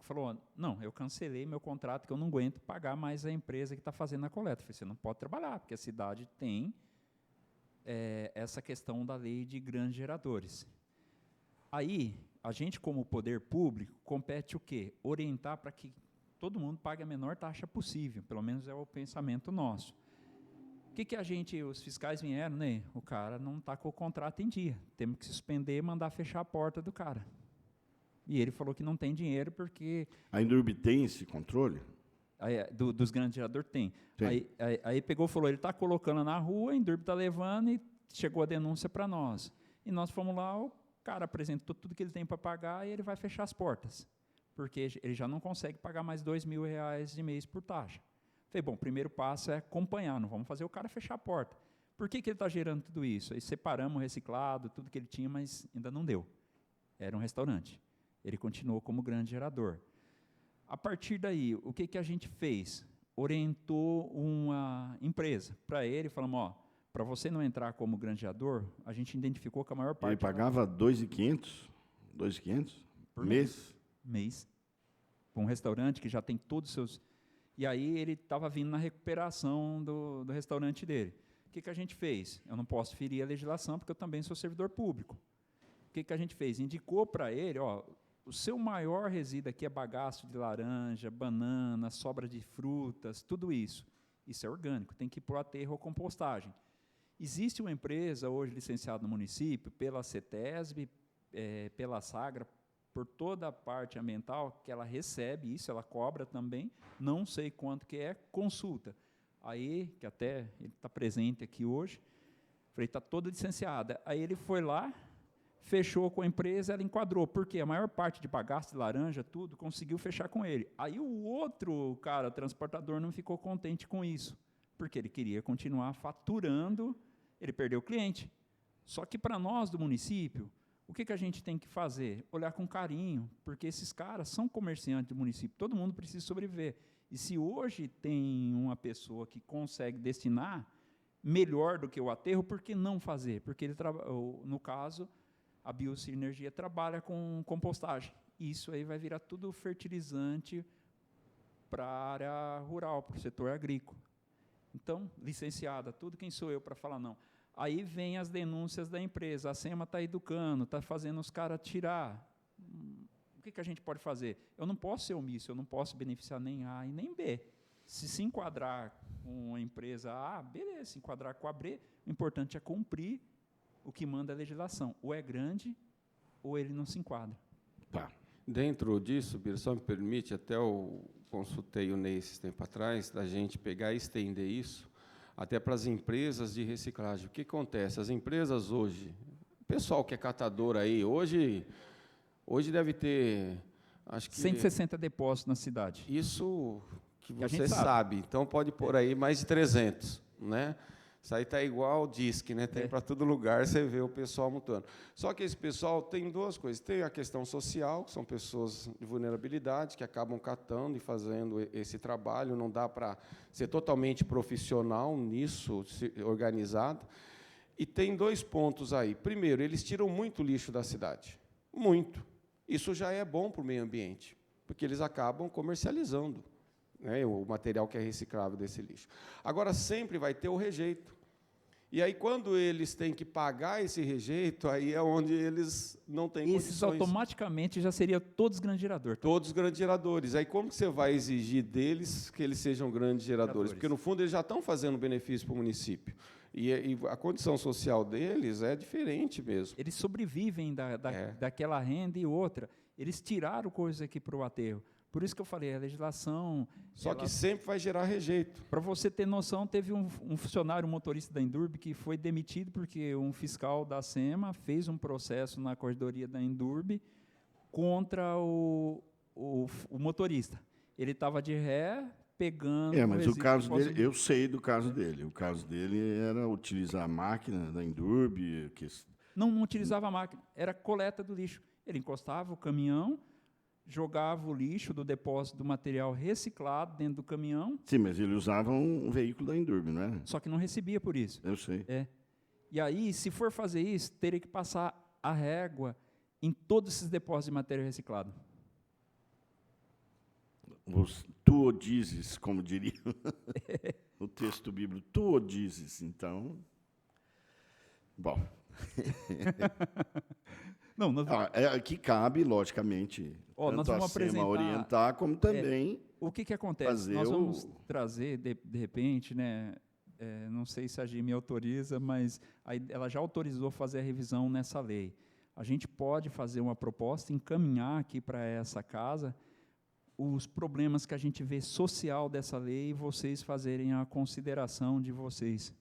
falou, não, eu cancelei meu contrato, que eu não aguento pagar mais a empresa que está fazendo a coleta. Eu falei, você não pode trabalhar, porque a cidade tem essa questão da lei de grandes geradores. Aí, a gente, como poder público, compete o quê? Orientar para que todo mundo pague a menor taxa possível, pelo menos é o pensamento nosso. O que os fiscais vieram, né? O cara não está com o contrato em dia, temos que suspender e mandar fechar a porta do cara. E ele falou que não tem dinheiro porque... A Indurb tem esse controle? Dos grandes geradores tem. Tem. Aí pegou e falou, ele está colocando na rua, a Indurb está levando e chegou a denúncia para nós. E nós fomos lá, o cara apresentou tudo que ele tem para pagar e ele vai fechar as portas, porque ele já não consegue pagar mais R$2.000 de mês por taxa. Falei, bom, o primeiro passo é acompanhar, não vamos fazer o cara fechar a porta. Por que ele está gerando tudo isso? Aí separamos o reciclado, tudo que ele tinha, mas ainda não deu. Era um restaurante. Ele continuou como grande gerador. A partir daí, o que a gente fez? Orientou uma empresa para ele, falamos, para você não entrar como grande gerador, a gente identificou que a maior parte... Ele pagava R$2.500 por mês? Mês. Para um restaurante que já tem todos os seus... E aí ele estava vindo na recuperação do restaurante dele. O que a gente fez? Eu não posso ferir a legislação, porque eu também sou servidor público. O que a gente fez? Indicou para ele, o seu maior resíduo aqui é bagaço de laranja, banana, sobra de frutas, tudo isso. Isso é orgânico, tem que ir para o aterro ou compostagem. Existe uma empresa hoje licenciada no município, pela CETESB, pela Sagra, por toda a parte ambiental, que ela recebe isso, ela cobra também, não sei quanto que é, consulta. Aí, que até ele está presente aqui hoje, falei, está toda licenciada. Aí ele foi lá, fechou com a empresa, ela enquadrou, porque a maior parte de bagaço de laranja, tudo, conseguiu fechar com ele. Aí o outro cara, transportador, não ficou contente com isso, porque ele queria continuar faturando, ele perdeu o cliente. Só que para nós do município, o que a gente tem que fazer? Olhar com carinho, porque esses caras são comerciantes do município, todo mundo precisa sobreviver. E se hoje tem uma pessoa que consegue destinar melhor do que o aterro, por que não fazer? Porque ele no caso, a Biocinergia trabalha com compostagem. Isso aí vai virar tudo fertilizante para a área rural, para o setor agrícola. Então, licenciada, tudo, quem sou eu para falar não? Aí vem as denúncias da empresa, a SEMA está educando, está fazendo os caras tirar. O que a gente pode fazer? Eu não posso ser omisso, eu não posso beneficiar nem A e nem B. Se enquadrar com a empresa A, beleza, se enquadrar com a B, o importante é cumprir o que manda a legislação. Ou é grande, ou ele não se enquadra. Tá. Dentro disso, Bira, só me permite, até eu consultei o Ney esses tempos atrás, da gente pegar e estender isso até para as empresas de reciclagem. O que acontece? As empresas hoje, o pessoal que é catador aí, hoje deve ter, acho que 160 depósitos na cidade. isso que a você gente sabe. Então pode pôr aí mais de 300, né? Isso aí está igual o DISC, né? Tem para todo lugar, você vê o pessoal montando. Só que esse pessoal tem duas coisas. Tem a questão social, que são pessoas de vulnerabilidade, que acabam catando e fazendo esse trabalho. Não dá para ser totalmente profissional nisso, organizado. E tem 2 pontos aí. Primeiro, eles tiram muito lixo da cidade. Muito. Isso já é bom para o meio ambiente, porque eles acabam comercializando, né, o material que é reciclável desse lixo. Agora, sempre vai ter o rejeito. E aí, quando eles têm que pagar esse rejeito, aí é onde eles não têm Esses condições. automaticamente já seriam todos grandes geradores. Todos grandes geradores. Aí, como que você vai exigir deles que eles sejam grandes geradores? Porque, no fundo, eles já estão fazendo benefício para o município. E a condição social deles é diferente mesmo. Eles sobrevivem daquela renda e outra. Eles tiraram coisas aqui para o aterro. Por isso que eu falei, a legislação... Só que sempre vai gerar rejeito. Para você ter noção, teve um funcionário motorista da Endurb que foi demitido porque um fiscal da SEMA fez um processo na corredoria da Endurb contra o motorista. Ele estava de ré, pegando... Mas o caso dele, eu sei do caso dele. O caso dele era utilizar a máquina da Endurb. Não utilizava a máquina, era coleta do lixo. Ele encostava o caminhão, jogava o lixo do depósito do material reciclado dentro do caminhão. Sim, mas ele usava um veículo da Endurb, não era? Só que não recebia por isso. Eu sei. E aí, se for fazer isso, teria que passar a régua em todos esses depósitos de material reciclado. Tu o dizes, como diria o texto bíblico, tu o dizes. Então, bom... Não, aqui cabe, logicamente, tanto a SEMA orientar, como também o que acontece? Nós vamos trazer, de repente, né, não sei se a GI me autoriza, mas ela já autorizou fazer a revisão nessa lei. A gente pode fazer uma proposta, encaminhar aqui para essa casa os problemas que a gente vê social dessa lei e vocês fazerem a consideração de vocês.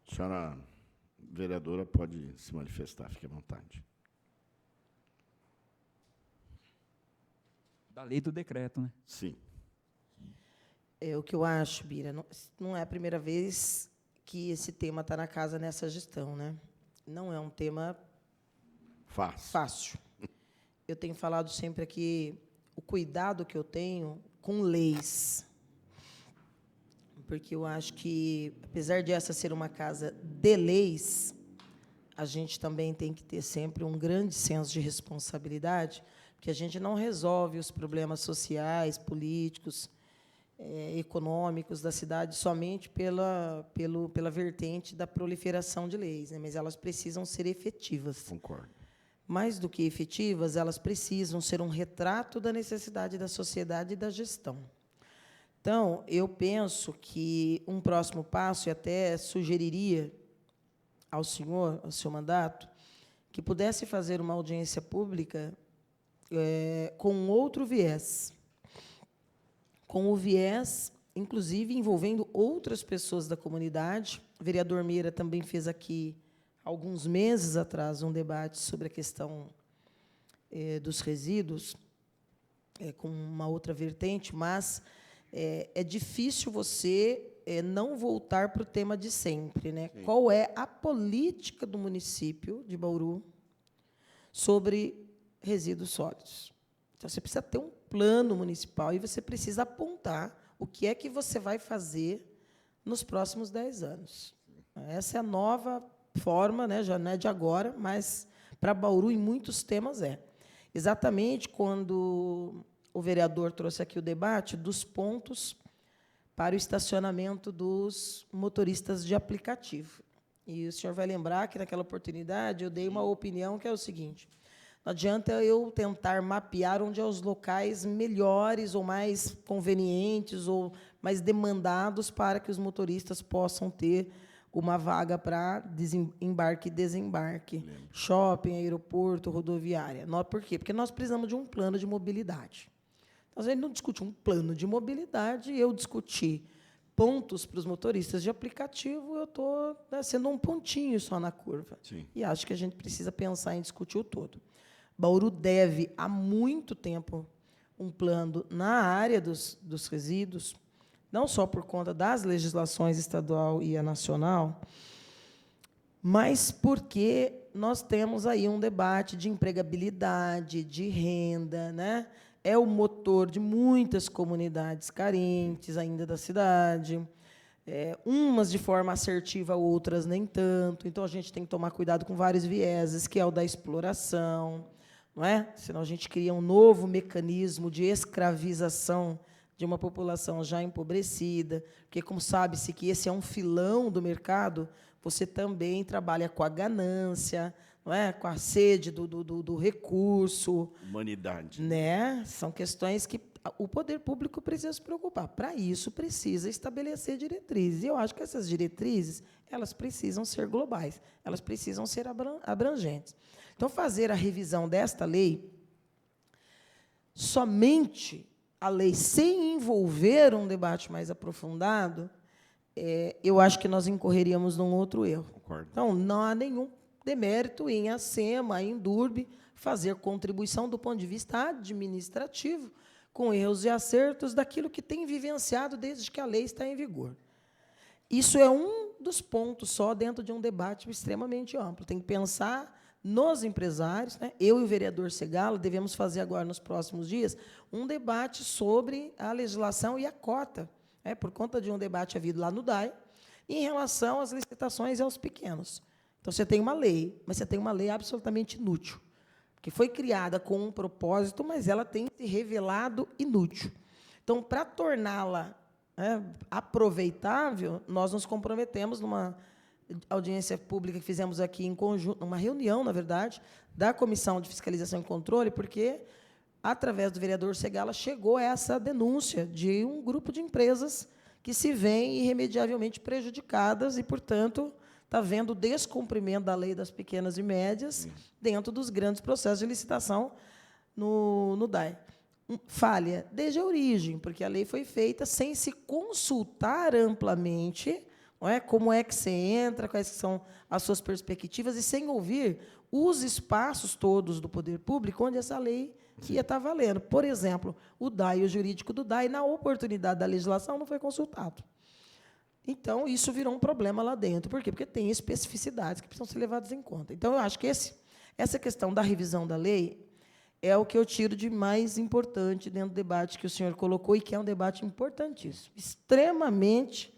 A senhora vereadora pode se manifestar, fique à vontade. Da lei do decreto, né? Sim. O que eu acho, Bira, não é a primeira vez que esse tema está na casa nessa gestão, né? Não é um tema fácil. Eu tenho falado sempre aqui o cuidado que eu tenho com leis, porque eu acho que, apesar de essa ser uma casa de leis, a gente também tem que ter sempre um grande senso de responsabilidade, porque a gente não resolve os problemas sociais, políticos, econômicos da cidade somente pela vertente da proliferação de leis, né? Mas elas precisam ser efetivas. Concordo. Mais do que efetivas, elas precisam ser um retrato da necessidade da sociedade e da gestão. Então, eu penso que um próximo passo, e até sugeriria ao senhor, ao seu mandato, que pudesse fazer uma audiência pública com outro viés, com o viés, inclusive, envolvendo outras pessoas da comunidade. O vereador Meira também fez aqui, alguns meses atrás, um debate sobre a questão dos resíduos, com uma outra vertente, mas é difícil você não voltar para o tema de sempre, né? Qual é a política do município de Bauru sobre resíduos sólidos? Então, você precisa ter um plano municipal e você precisa apontar o que é que você vai fazer nos próximos 10 anos. Essa é a nova forma, né? Já não é de agora, mas para Bauru, em muitos temas, é. Exatamente quando o vereador trouxe aqui o debate dos pontos para o estacionamento dos motoristas de aplicativo. E o senhor vai lembrar que, naquela oportunidade, eu dei uma opinião que é o seguinte: não adianta eu tentar mapear onde são os locais melhores ou mais convenientes ou mais demandados para que os motoristas possam ter uma vaga para embarque e desembarque. Shopping, aeroporto, rodoviária. Por quê? Porque nós precisamos de um plano de mobilidade. Então, a gente não discute um plano de mobilidade, eu discutir pontos para os motoristas de aplicativo, eu estou sendo um pontinho só na curva. Sim. E acho que a gente precisa pensar em discutir o todo. Bauru deve, há muito tempo, um plano na área dos resíduos, não só por conta das legislações estadual e a nacional, mas porque nós temos aí um debate de empregabilidade, de renda, né? É o motor de muitas comunidades carentes ainda da cidade, umas de forma assertiva, outras nem tanto. Então, a gente tem que tomar cuidado com vários vieses, que é o da exploração, não é? Senão a gente cria um novo mecanismo de escravização de uma população já empobrecida, porque, como sabe-se que esse é um filão do mercado, você também trabalha com a ganância, não é? Com a sede do recurso. Humanidade. Né? São questões que o poder público precisa se preocupar. Para isso, precisa estabelecer diretrizes. E eu acho que essas diretrizes, elas precisam ser globais, elas precisam ser abrangentes. Então, fazer a revisão desta lei, somente a lei, sem envolver um debate mais aprofundado, eu acho que nós incorreríamos num outro erro. Concordo. Então, não há nenhum demérito em a SEMA, a Indurb, fazer contribuição do ponto de vista administrativo, com erros e acertos daquilo que tem vivenciado desde que a lei está em vigor. Isso é um dos pontos só dentro de um debate extremamente amplo. Tem que pensar nos empresários, né? Eu e o vereador Segala devemos fazer agora, nos próximos dias, um debate sobre a legislação e a cota, por conta de um debate havido lá no DAI, em relação às licitações e aos pequenos. Então, você tem uma lei, mas você tem uma lei absolutamente inútil, que foi criada com um propósito, mas ela tem se revelado inútil. Então, para torná-la aproveitável, nós nos comprometemos numa audiência pública que fizemos aqui em conjunto, uma reunião, na verdade, da Comissão de Fiscalização e Controle, porque, através do vereador Segala, chegou essa denúncia de um grupo de empresas que se veem irremediavelmente prejudicadas e, portanto, está vendo o descumprimento da lei das pequenas e médias dentro dos grandes processos de licitação no DAI. Falha desde a origem, porque a lei foi feita sem se consultar amplamente, não é? Como é que você entra, quais são as suas perspectivas, e sem ouvir os espaços todos do poder público onde essa lei ia estar valendo. Por exemplo, o DAI, o jurídico do DAI, na oportunidade da legislação, não foi consultado. Então, isso virou um problema lá dentro. Por quê? Porque tem especificidades que precisam ser levadas em conta. Então, eu acho que essa questão da revisão da lei é o que eu tiro de mais importante dentro do debate que o senhor colocou, e que é um debate importantíssimo, extremamente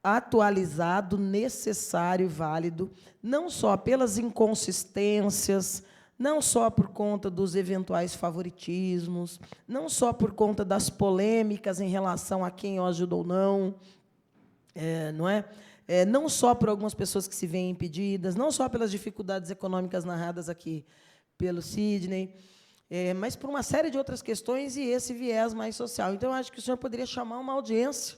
atualizado, necessário e válido, não só pelas inconsistências, não só por conta dos eventuais favoritismos, não só por conta das polêmicas em relação a quem eu ajudo ou não, não é? Não só por algumas pessoas que se veem impedidas, não só pelas dificuldades econômicas narradas aqui pelo Sidney, mas por uma série de outras questões e esse viés mais social. Então, eu acho que o senhor poderia chamar uma audiência,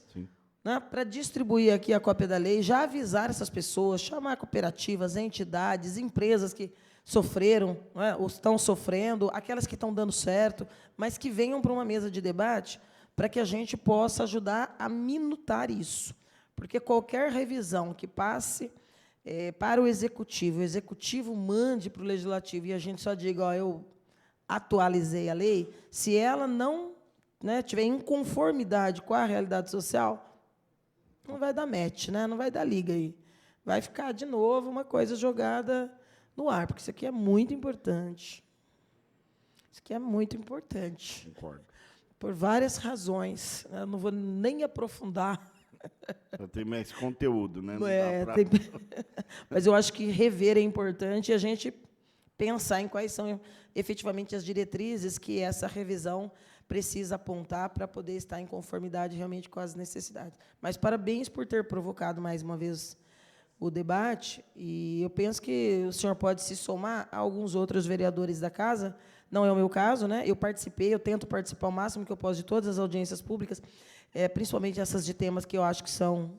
né, para distribuir aqui a cópia da lei, já avisar essas pessoas, chamar cooperativas, entidades, empresas que sofreram, né, ou estão sofrendo, aquelas que estão dando certo, mas que venham para uma mesa de debate para que a gente possa ajudar a minutar isso. Porque qualquer revisão que passe para o executivo mande para o legislativo e a gente só diga, ó, eu atualizei a lei, se ela não, né, tiver inconformidade com a realidade social, não vai dar match, né, não vai dar liga aí. Vai ficar, de novo, uma coisa jogada no ar, porque isso aqui é muito importante. Isso aqui é muito importante. Concordo. Por várias razões. Eu não vou nem aprofundar. Já tem mais conteúdo, né? Não É, dá pra- mas eu acho que rever é importante e a gente pensar em quais são efetivamente as diretrizes que essa revisão precisa apontar para poder estar em conformidade realmente com as necessidades. Mas parabéns por ter provocado mais uma vez o debate, e eu penso que o senhor pode se somar a alguns outros vereadores da casa. Não é o meu caso, né? Eu participei, eu tento participar o máximo que eu posso de todas as audiências públicas, principalmente essas de temas que eu acho que são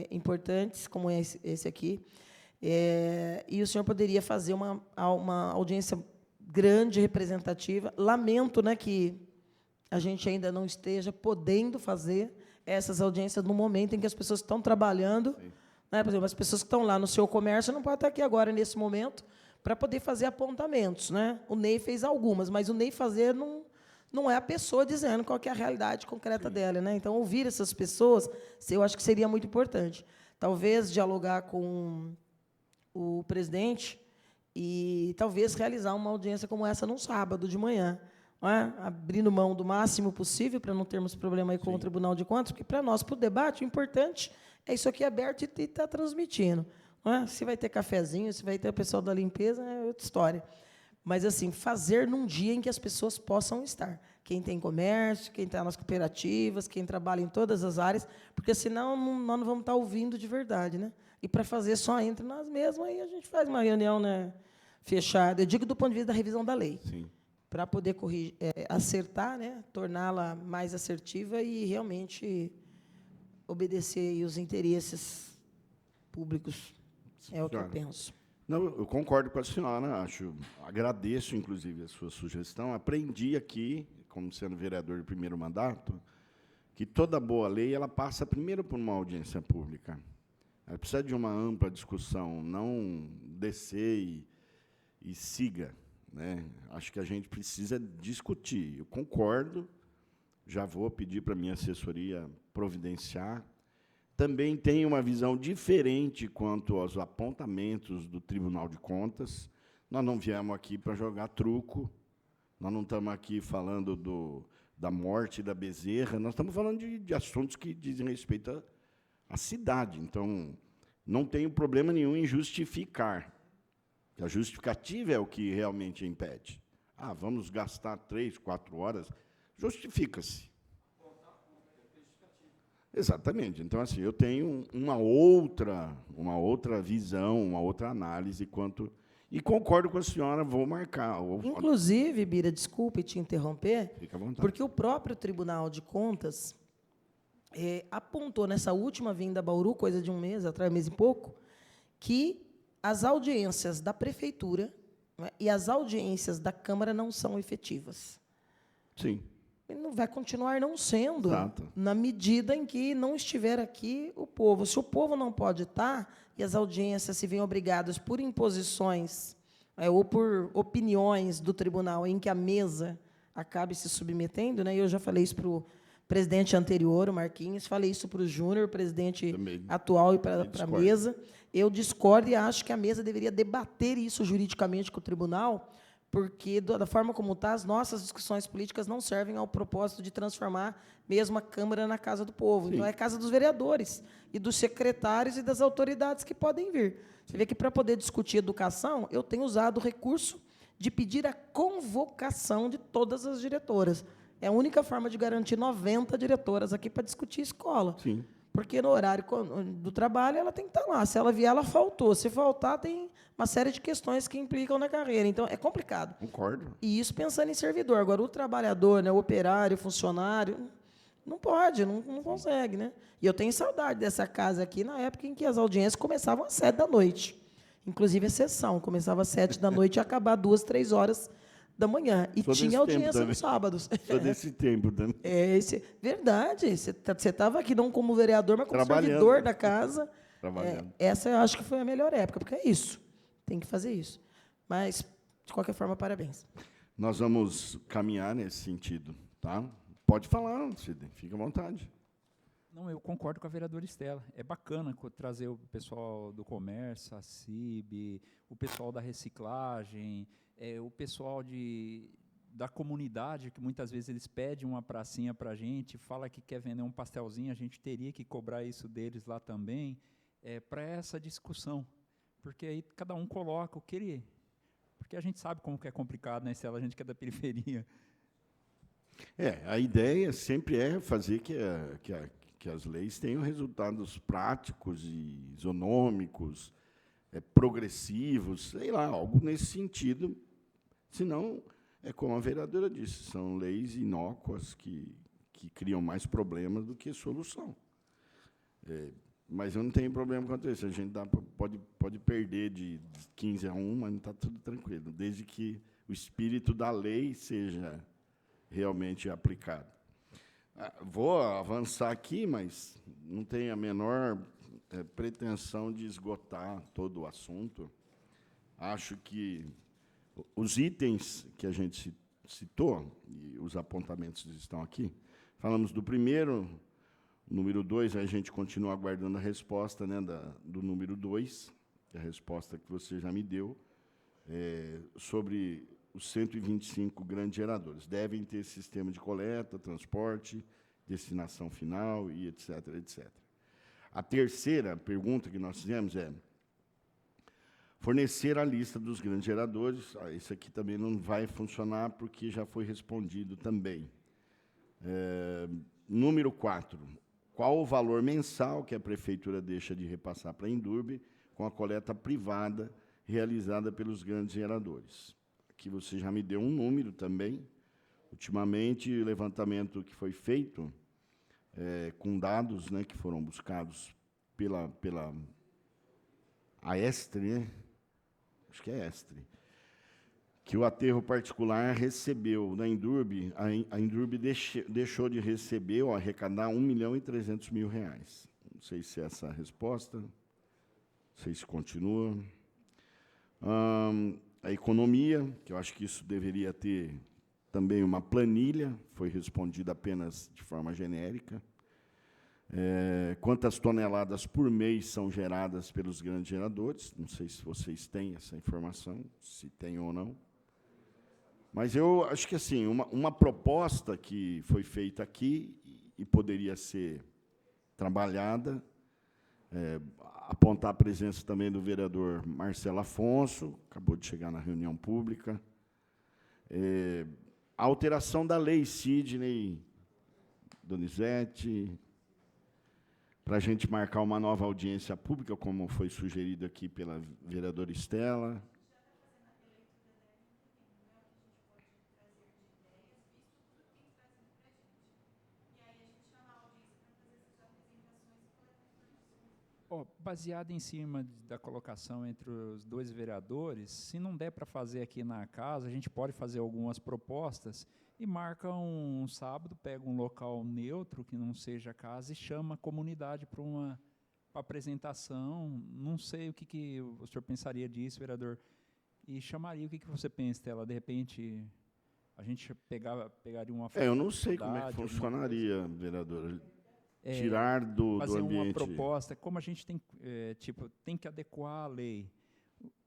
importantes, como esse aqui. E o senhor poderia fazer uma audiência grande, representativa. Lamento, né, que a gente ainda não esteja podendo fazer essas audiências no momento em que as pessoas estão trabalhando. Né? Por exemplo, as pessoas que estão lá no seu comércio não podem estar aqui agora, nesse momento, para poder fazer apontamentos. Né? O Ney fez algumas, mas o Ney fazer não é a pessoa dizendo qual que é a realidade concreta dela. Né? Então, ouvir essas pessoas, eu acho que seria muito importante. Talvez dialogar com o presidente e talvez realizar uma audiência como essa num sábado de manhã, não é? Abrindo mão do máximo possível para não termos problema aí com o Tribunal de Contas, porque para nós, para o debate, o importante é isso aqui aberto e estar transmitindo. Não é? Se vai ter cafezinho, se vai ter o pessoal da limpeza, é outra história. Mas, assim, fazer num dia em que as pessoas possam estar. Quem tem comércio, quem está nas cooperativas, quem trabalha em todas as áreas, porque, senão, nós não vamos estar ouvindo de verdade. Né? E, para fazer só entre nós mesmos, aí a gente faz uma reunião, né, fechada. Eu digo do ponto de vista da revisão da lei. Sim. Para poder corrigir, acertar, né, torná-la mais assertiva e realmente obedecer os interesses públicos. É o que eu penso. Não, eu concordo com a senhora, agradeço, inclusive, a sua sugestão. Aprendi aqui, como sendo vereador de primeiro mandato, que toda boa lei ela passa primeiro por uma audiência pública. Ela precisa de uma ampla discussão, não descer e siga. Né? Acho que a gente precisa discutir. Eu concordo, já vou pedir para a minha assessoria providenciar. Também tenho uma visão diferente quanto aos apontamentos do Tribunal de Contas. Nós não viemos aqui para jogar truco, nós não estamos aqui falando da morte da Bezerra, nós estamos falando de assuntos que dizem respeito à cidade. Então, não tenho problema nenhum em justificar. A justificativa é o que realmente impede. Vamos gastar 3, 4 horas, justifica-se. Exatamente. Então, assim, eu tenho uma outra visão, uma outra análise quanto... E concordo com a senhora, vou marcar. Inclusive, Bira, desculpe te interromper, Fica à vontade. porque o próprio Tribunal de Contas apontou nessa última vinda a Bauru, coisa de um mês e pouco, que as audiências da Prefeitura, né, e as audiências da Câmara não são efetivas. Sim. E não vai continuar não sendo, Exato. na medida em que não estiver aqui o povo. Se o povo não pode estar, e as audiências se veem obrigadas por imposições ou por opiniões do tribunal em que a mesa acabe se submetendo, né, eu já falei isso para o presidente anterior, o Marquinhos, falei isso para o Júnior, o presidente Também. atual, e para a Discordo. mesa. Eu discordo e acho que a mesa deveria debater isso juridicamente com o tribunal, porque, da forma como está, as nossas discussões políticas não servem ao propósito de transformar mesmo a Câmara na casa do povo. Sim. Então, é a casa dos vereadores e dos secretários e das autoridades que podem vir. Você vê que, para poder discutir educação, eu tenho usado o recurso de pedir a convocação de todas as diretoras. É a única forma de garantir 90 diretoras aqui para discutir escola. Sim. Porque no horário do trabalho ela tem que estar lá. Se ela vier, ela faltou. Se faltar, tem uma série de questões que implicam na carreira. Então, é complicado. Concordo. E isso pensando em servidor. Agora, o trabalhador, né, o operário, o funcionário, não pode, não consegue. Né? E eu tenho saudade dessa casa aqui na época em que as audiências começavam às 7 da noite. Inclusive, a sessão começava às 7 da noite e acabava 2, 3 horas da manhã. E Sou desse tinha tempo audiência também. nos sábados. Sou desse tempo também. Verdade. Você estava aqui não como vereador, mas como Trabalhando. servidor da casa. Trabalhando. Essa eu acho que foi a melhor época, porque é isso. Tem que fazer isso. Mas, de qualquer forma, parabéns. Nós vamos caminhar nesse sentido, tá? Pode falar, Sidney, fica à vontade. Não, eu concordo com a vereadora Estela. É bacana trazer o pessoal do comércio, a CIB, o pessoal da reciclagem, o pessoal da comunidade, que muitas vezes eles pedem uma pracinha para a gente, fala que quer vender um pastelzinho, a gente teria que cobrar isso deles lá também, para essa discussão. Porque aí cada um coloca o que ele... Porque a gente sabe como que é complicado, né, Estela? A gente que é da periferia. A ideia sempre é fazer que as leis tenham resultados práticos e isonômicos, progressivos, sei lá, algo nesse sentido. Senão, é como a vereadora disse, são leis inócuas que criam mais problemas do que solução. Mas eu não tenho problema quanto isso. A gente pode perder de 15-1, mas não está tudo tranquilo, desde que o espírito da lei seja realmente aplicado. Vou avançar aqui, mas não tenho a menor pretensão de esgotar todo o assunto. Acho que os itens que a gente citou, e os apontamentos estão aqui, falamos do primeiro, número 2, a gente continua aguardando a resposta, né, do número 2, que é a resposta que você já me deu, sobre os 125 grandes geradores. Devem ter sistema de coleta, transporte, destinação final e etc., etc. A terceira pergunta que nós fizemos é fornecer a lista dos grandes geradores. Isso aqui também não vai funcionar, porque já foi respondido também. Número 4. Qual o valor mensal que a prefeitura deixa de repassar para a Indurb com a coleta privada realizada pelos grandes geradores? Aqui você já me deu um número também. Ultimamente, o levantamento que foi feito, com dados, né, que foram buscados pela Aestre, né? Acho que é Estre, que o aterro particular recebeu da Indurb, a Indurb deixou de receber ou arrecadar R$1.300.000. Não sei se é essa a resposta, não sei se continua. A economia, que eu acho que isso deveria ter também uma planilha, foi respondida apenas de forma genérica. Quantas toneladas por mês são geradas pelos grandes geradores? Não sei se vocês têm essa informação, se tem ou não. Mas eu acho que assim, uma proposta que foi feita aqui e poderia ser trabalhada, apontar a presença também do vereador Marcelo Afonso, acabou de chegar na reunião pública, a alteração da lei Sidney, Donizete, para a gente marcar uma nova audiência pública, como foi sugerido aqui pela vereadora Estela. Baseado em cima da colocação entre os dois vereadores, se não der para fazer aqui na casa, a gente pode fazer algumas propostas e marca um sábado, pega um local neutro, que não seja a casa, e chama a comunidade para uma apresentação. Não sei o que o senhor pensaria disso, vereador, e chamaria, o que você pensa, Estela? De repente, a gente pegaria uma... Eu não sei como é que funcionaria, vereadora. Tirar do ambiente. Fazer uma proposta, como a gente tem, tem que adequar a lei,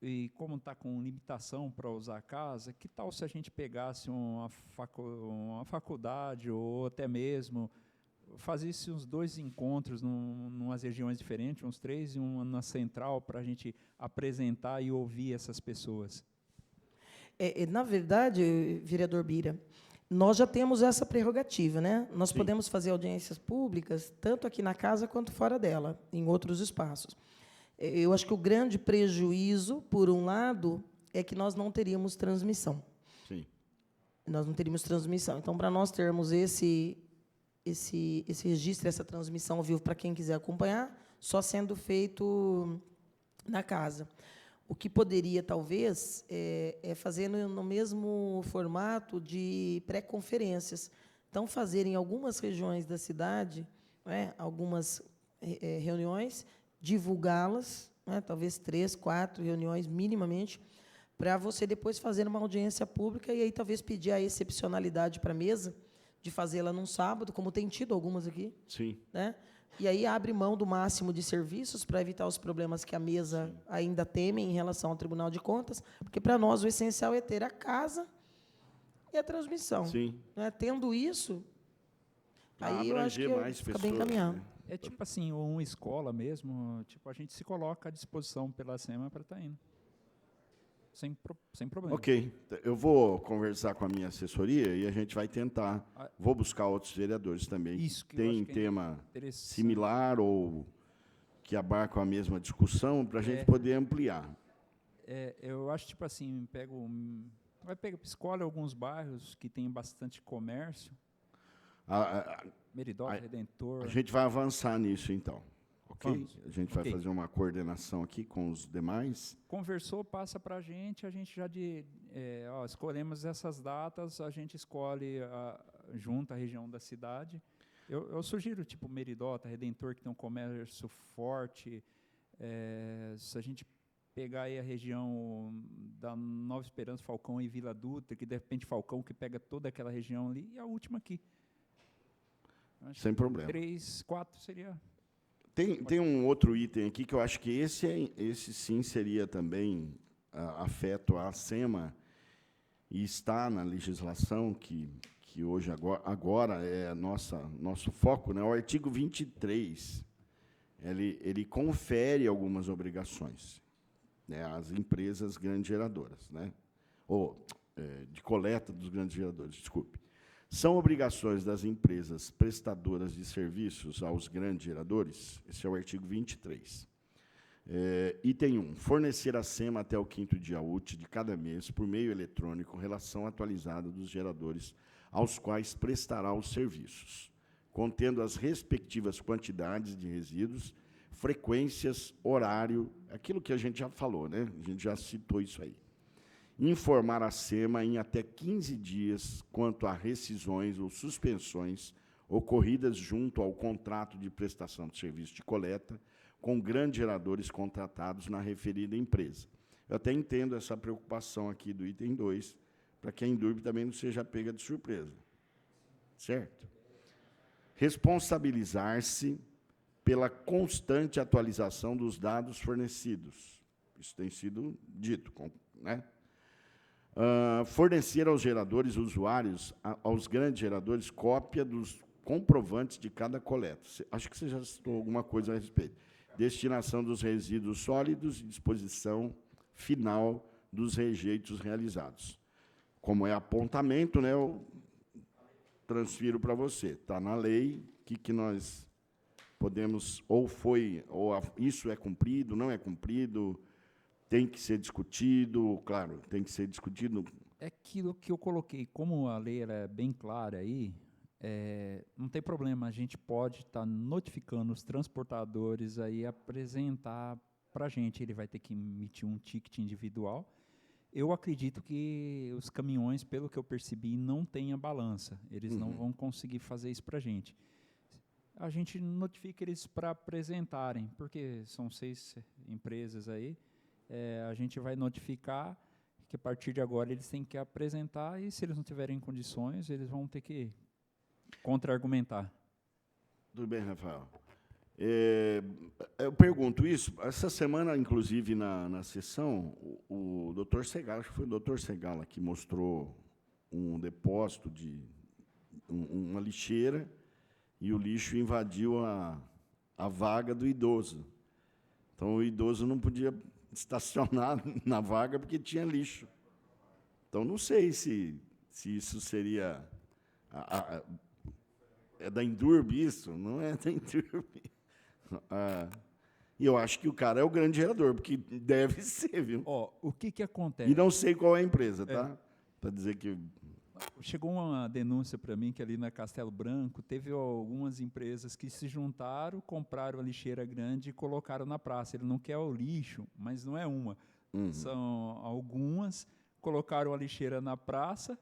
e como está com limitação para usar a casa, que tal se a gente pegasse uma faculdade, ou até mesmo fazesse uns 2 encontros umas regiões diferentes, uns 3, e uma na central, para a gente apresentar e ouvir essas pessoas? Na verdade, vereador Bira, nós já temos essa prerrogativa, né? Nós Sim. podemos fazer audiências públicas, tanto aqui na casa quanto fora dela, em outros espaços. Eu acho que o grande prejuízo, por um lado, é que nós não teríamos transmissão. Sim. Nós não teríamos transmissão. Então, para nós termos esse registro, essa transmissão ao vivo, para quem quiser acompanhar, só sendo feito na casa. O que poderia, talvez, é fazer no mesmo formato de pré-conferências. Então, fazer em algumas regiões da cidade, né, algumas reuniões, divulgá-las, né, talvez 3, 4 reuniões, minimamente, para você depois fazer uma audiência pública e aí talvez pedir a excepcionalidade para a mesa, de fazê-la num sábado, como tem tido algumas aqui, Sim. né? E aí abre mão do máximo de serviços para evitar os problemas que a mesa ainda teme em relação ao Tribunal de Contas, porque para nós o essencial é ter a casa e a transmissão. Sim. Né? Tendo isso, Pra aí eu acho que abranger mais fica bem pessoas, encaminhado. né? É tipo assim, uma escola mesmo, tipo, a gente se coloca à disposição pela SEMA para estar indo. Sem problema. Ok, eu vou conversar com a minha assessoria e a gente vai tentar. Vou buscar outros vereadores também. Isso que eu tem acho que é tema interessante. similar ou que abarcam a mesma discussão para a gente É. poder ampliar. Eu acho, tipo assim, vai pegar, escolhe alguns bairros que tem bastante comércio, Meridópolis, Redentor. A gente vai avançar nisso, então. Ok? Vamos. A gente vai Ok. fazer uma coordenação aqui com os demais. Conversou, passa para a gente já escolhemos essas datas, a gente escolhe junto a região da cidade. Eu sugiro, tipo, Meridópolis, Redentor, que tem um comércio forte. Se a gente pegar aí a região da Nova Esperança, Falcão e Vila Dutra, que de repente Falcão que pega toda aquela região ali, e a última aqui. Acho Sem que problema. 3, 4 seria... Tem um outro item aqui que eu acho que esse sim seria também afeto à SEMA e está na legislação que hoje agora é nosso foco, né? O artigo 23, ele confere algumas obrigações, né, às empresas grandes geradoras, né? De coleta dos grandes geradores, desculpe. São obrigações das empresas prestadoras de serviços aos grandes geradores, esse é o artigo 23. Item 1, fornecer à SEMA até o 5º dia útil de cada mês, por meio eletrônico, relação atualizada dos geradores aos quais prestará os serviços, contendo as respectivas quantidades de resíduos, frequências, horário, aquilo que a gente já falou, né? A gente já citou isso aí. Informar a SEMA em até 15 dias quanto a rescisões ou suspensões ocorridas junto ao contrato de prestação de serviço de coleta com grandes geradores contratados na referida empresa. Eu até entendo essa preocupação aqui do item 2, para que a Endurb também não seja pega de surpresa. Certo? Responsabilizar-se pela constante atualização dos dados fornecidos. Isso tem sido dito, né? Fornecer aos geradores usuários, aos grandes geradores, cópia dos comprovantes de cada coleta. Acho que você já citou alguma coisa a respeito. Destinação dos resíduos sólidos e disposição final dos rejeitos realizados. Como é apontamento, né, eu transfiro para você. Está na lei, o que nós podemos, isso é cumprido, não é cumprido, tem que ser discutido, claro, tem que ser discutido. É aquilo que eu coloquei, como a lei ela é bem clara aí, não tem problema, a gente pode estar notificando os transportadores aí, apresentar para a gente, ele vai ter que emitir um ticket individual. Eu acredito que os caminhões, pelo que eu percebi, não têm a balança, eles não vão conseguir fazer isso para a gente. A gente notifica eles para apresentarem, porque são 6 empresas aí, a gente vai notificar que a partir de agora eles têm que apresentar e se eles não tiverem condições, eles vão ter que contra-argumentar. Tudo bem, Rafael. Eu pergunto isso, essa semana, inclusive, na sessão, o doutor Segala, acho que foi o doutor Segala que mostrou um depósito de uma lixeira e o lixo invadiu a vaga do idoso. Então, o idoso não podia estacionar na vaga porque tinha lixo. Então, não sei se isso seria É da Endurb isso? Não é da Endurb. E eu acho que o cara é o grande gerador, porque deve ser, viu? Ó, o que E acontece? não sei qual é a empresa, tá? Para dizer que... Chegou uma denúncia para mim que ali na Castelo Branco teve algumas empresas que se juntaram, compraram a lixeira grande e colocaram na praça. Ele não quer o lixo, mas não é uma. São algumas, colocaram a lixeira na praça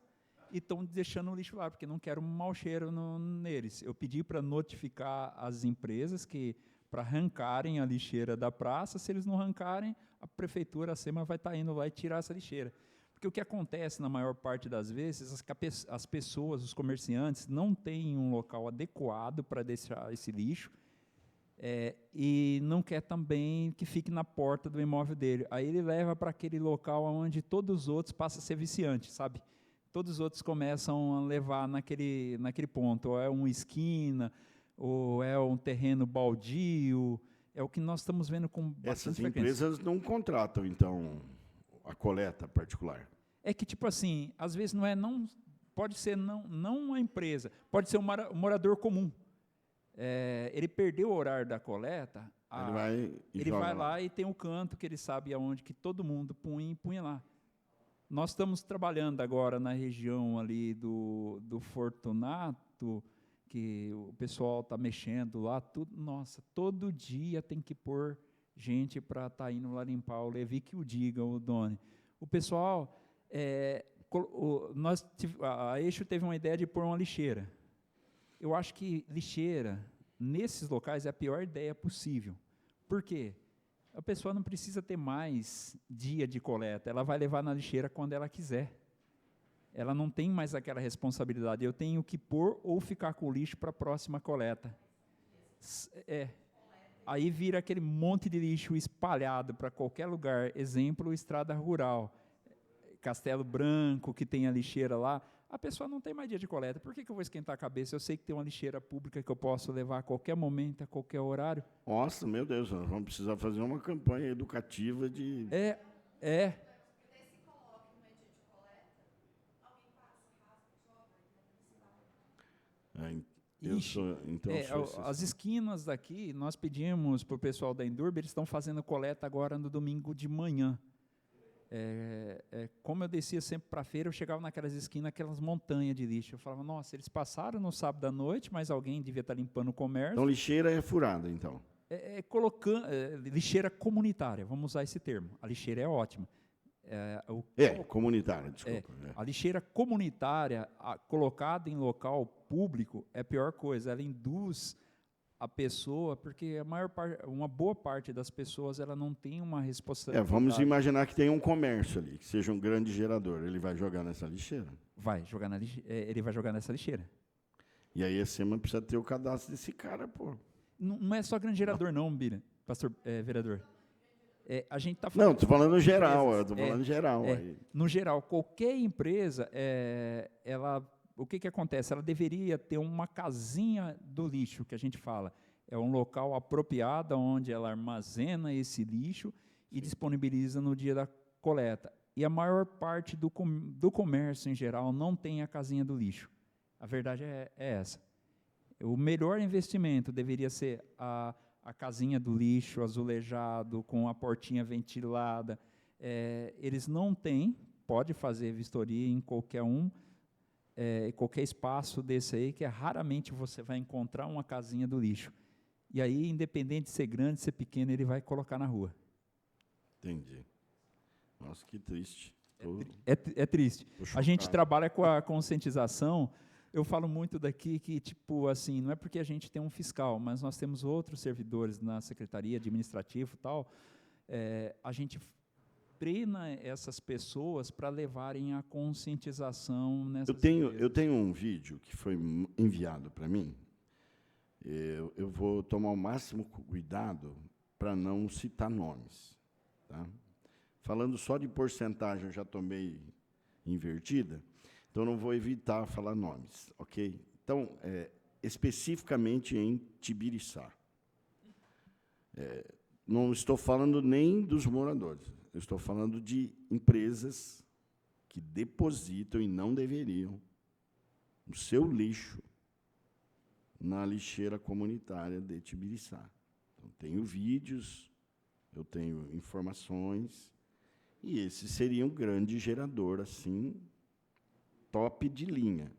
e estão deixando o lixo lá, porque não querem um mau cheiro neles. Eu pedi para notificar as empresas que para arrancarem a lixeira da praça. Se eles não arrancarem, a prefeitura, a SEMA, vai estar indo lá e tirar essa lixeira. Porque o que acontece, na maior parte das vezes, as pessoas, os comerciantes, não têm um local adequado para deixar esse lixo e não quer também que fique na porta do imóvel dele. Aí ele leva para aquele local onde todos os outros passam a ser viciante, sabe? Todos os outros começam a levar naquele ponto, ou é uma esquina, ou é um terreno baldio, é o que nós estamos vendo com bastante Essas frequência. empresas não contratam, então, a coleta particular. É que, tipo assim, às vezes pode ser não a empresa, pode ser um morador comum. Ele perdeu o horário da coleta, ele vai lá e tem um canto que ele sabe aonde que todo mundo punha lá. Nós estamos trabalhando agora na região ali do Fortunato, que o pessoal está mexendo lá, nossa, todo dia tem que pôr gente para estar indo lá limpar, o Levi que o diga, o Doni. O pessoal, a Eixo teve uma ideia de pôr uma lixeira. Eu acho que lixeira, nesses locais, é a pior ideia possível. Por quê? A pessoa não precisa ter mais dia de coleta, ela vai levar na lixeira quando ela quiser. Ela não tem mais aquela responsabilidade, eu tenho que pôr ou ficar com o lixo para a próxima coleta. Aí vira aquele monte de lixo espalhado para qualquer lugar. Exemplo, estrada rural, Castelo Branco, que tem a lixeira lá. A pessoa não tem mais dia de coleta. Por que eu vou esquentar a cabeça? Eu sei que tem uma lixeira pública que eu posso levar a qualquer momento, a qualquer horário. Nossa, meu Deus, nós vamos precisar fazer uma campanha educativa de... As esquinas daqui, nós pedimos para o pessoal da Endurb, eles estão fazendo coleta agora no domingo de manhã. Como eu descia sempre para a feira, eu chegava naquelas esquinas, aquelas montanhas de lixo. Eu falava, nossa, eles passaram no sábado à noite, mas alguém devia estar limpando o comércio. Então, lixeira é furada, então? Lixeira comunitária, vamos usar esse termo. A lixeira é ótima. Comunitária, desculpa. A lixeira comunitária, colocada em local público, é a pior coisa. Ela induz a pessoa, porque uma boa parte das pessoas ela não tem uma responsabilidade. Vamos imaginar que tem um comércio ali, que seja um grande gerador. Ele vai jogar nessa lixeira? Ele vai jogar nessa lixeira. E aí a SEMA precisa ter o cadastro desse cara, pô. Não é só grande gerador, não, Bira, pastor, vereador. A gente está falando... Não, estou falando geral, geral. No geral, qualquer empresa, o que acontece? Ela deveria ter uma casinha do lixo, que a gente fala. É um local apropriado onde ela armazena esse lixo e disponibiliza no dia da coleta. E a maior parte do comércio, em geral, não tem a casinha do lixo. A verdade é essa. O melhor investimento deveria ser a casinha do lixo, azulejado, com a portinha ventilada. Eles não têm, pode fazer vistoria em qualquer qualquer espaço desse aí, que raramente você vai encontrar uma casinha do lixo. E aí, independente de ser grande, ser pequeno, ele vai colocar na rua. Entendi. Nossa, que triste. É triste. A gente trabalha com a conscientização. Eu falo muito daqui que, tipo, assim, não é porque a gente tem um fiscal, mas nós temos outros servidores na secretaria administrativa e tal, a gente treina essas pessoas para levarem a conscientização nessas Eu tenho um vídeo que foi enviado para mim. Eu vou tomar o máximo cuidado para não citar nomes. Tá? Falando só de porcentagem, eu já tomei invertida. Então, não vou evitar falar nomes, ok? Então, especificamente em Tibiriçá. Não estou falando nem dos moradores, eu estou falando de empresas que depositam e não deveriam o seu lixo na lixeira comunitária de Tibiriçá. Então, tenho vídeos, eu tenho informações, e esse seria um grande gerador, assim, top de linha.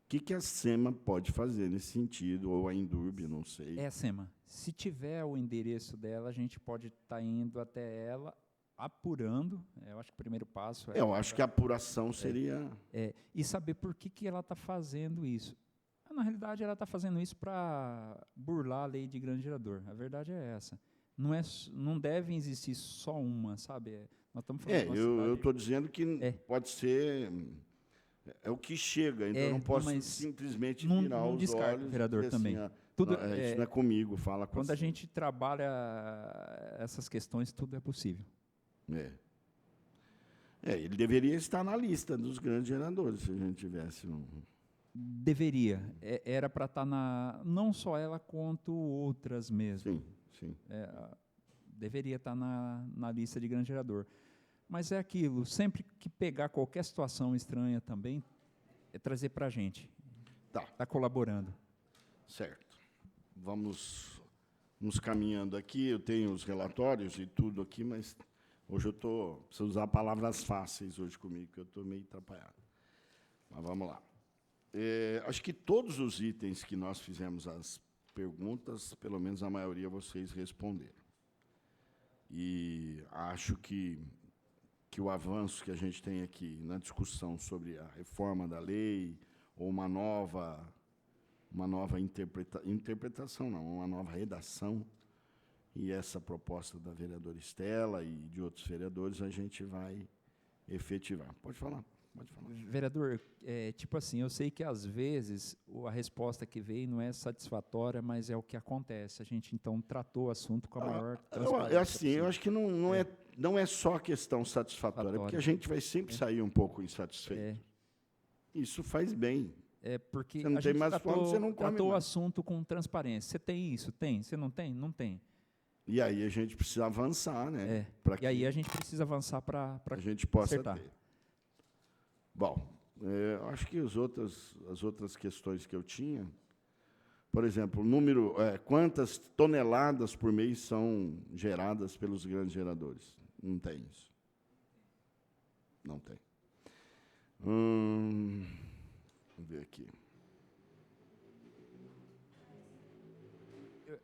O que a SEMA pode fazer nesse sentido, ou a Indurb, não sei. SEMA, se tiver o endereço dela, a gente pode estar indo até ela, apurando, eu acho que o primeiro passo é... Eu acho que a apuração seria... e saber por que ela está fazendo isso. Na realidade, ela está fazendo isso para burlar a lei de grande gerador. A verdade é essa. Não deve existir só uma, sabe? Nós estamos falando de uma eu cidade- estou dizendo que pode ser... É o que chega, então eu não posso mas simplesmente não virar os descarta, olhos vereador, e dizer também. assim, Tudo, isso não é comigo, fala com quando a SEMA. gente trabalha essas questões, tudo é possível. Ele deveria estar na lista dos grandes geradores, se a gente tivesse um... Deveria. Era para estar não só ela, quanto outras mesmo. Sim. Deveria estar na lista de grande gerador. Mas é aquilo, sempre que pegar qualquer situação estranha também, é trazer para a gente. Tá. Está colaborando. Certo. Vamos nos caminhando aqui. Eu tenho os relatórios e tudo aqui, mas hoje eu preciso usar palavras fáceis hoje comigo, que eu estou meio atrapalhado. Mas vamos lá. Acho que todos os itens que nós fizemos as perguntas, pelo menos a maioria vocês responderam. E acho que o avanço que a gente tem aqui na discussão sobre a reforma da lei, ou uma nova interpretação, não, uma nova redação, e essa proposta da vereadora Estela e de outros vereadores, a gente vai efetivar. Pode falar. Vereador, tipo assim, eu sei que às vezes a resposta que veio não é satisfatória, mas é o que acontece. A gente, então, tratou o assunto com a maior transparência. Eu acho que não é só questão satisfatória, porque a gente vai sempre sair um pouco insatisfeito. Isso faz bem. Porque Você não a tem gente mais fome, você não come tratou o mais. assunto com transparência. Você tem isso? Tem. Você não tem? Não tem. E aí a gente precisa avançar, né? E aí a gente precisa avançar para a gente possa acertar. ter. Bom, acho que as outras questões que eu tinha, por exemplo, quantas toneladas por mês são geradas pelos grandes geradores? Não tem isso. Não tem. Vamos ver aqui.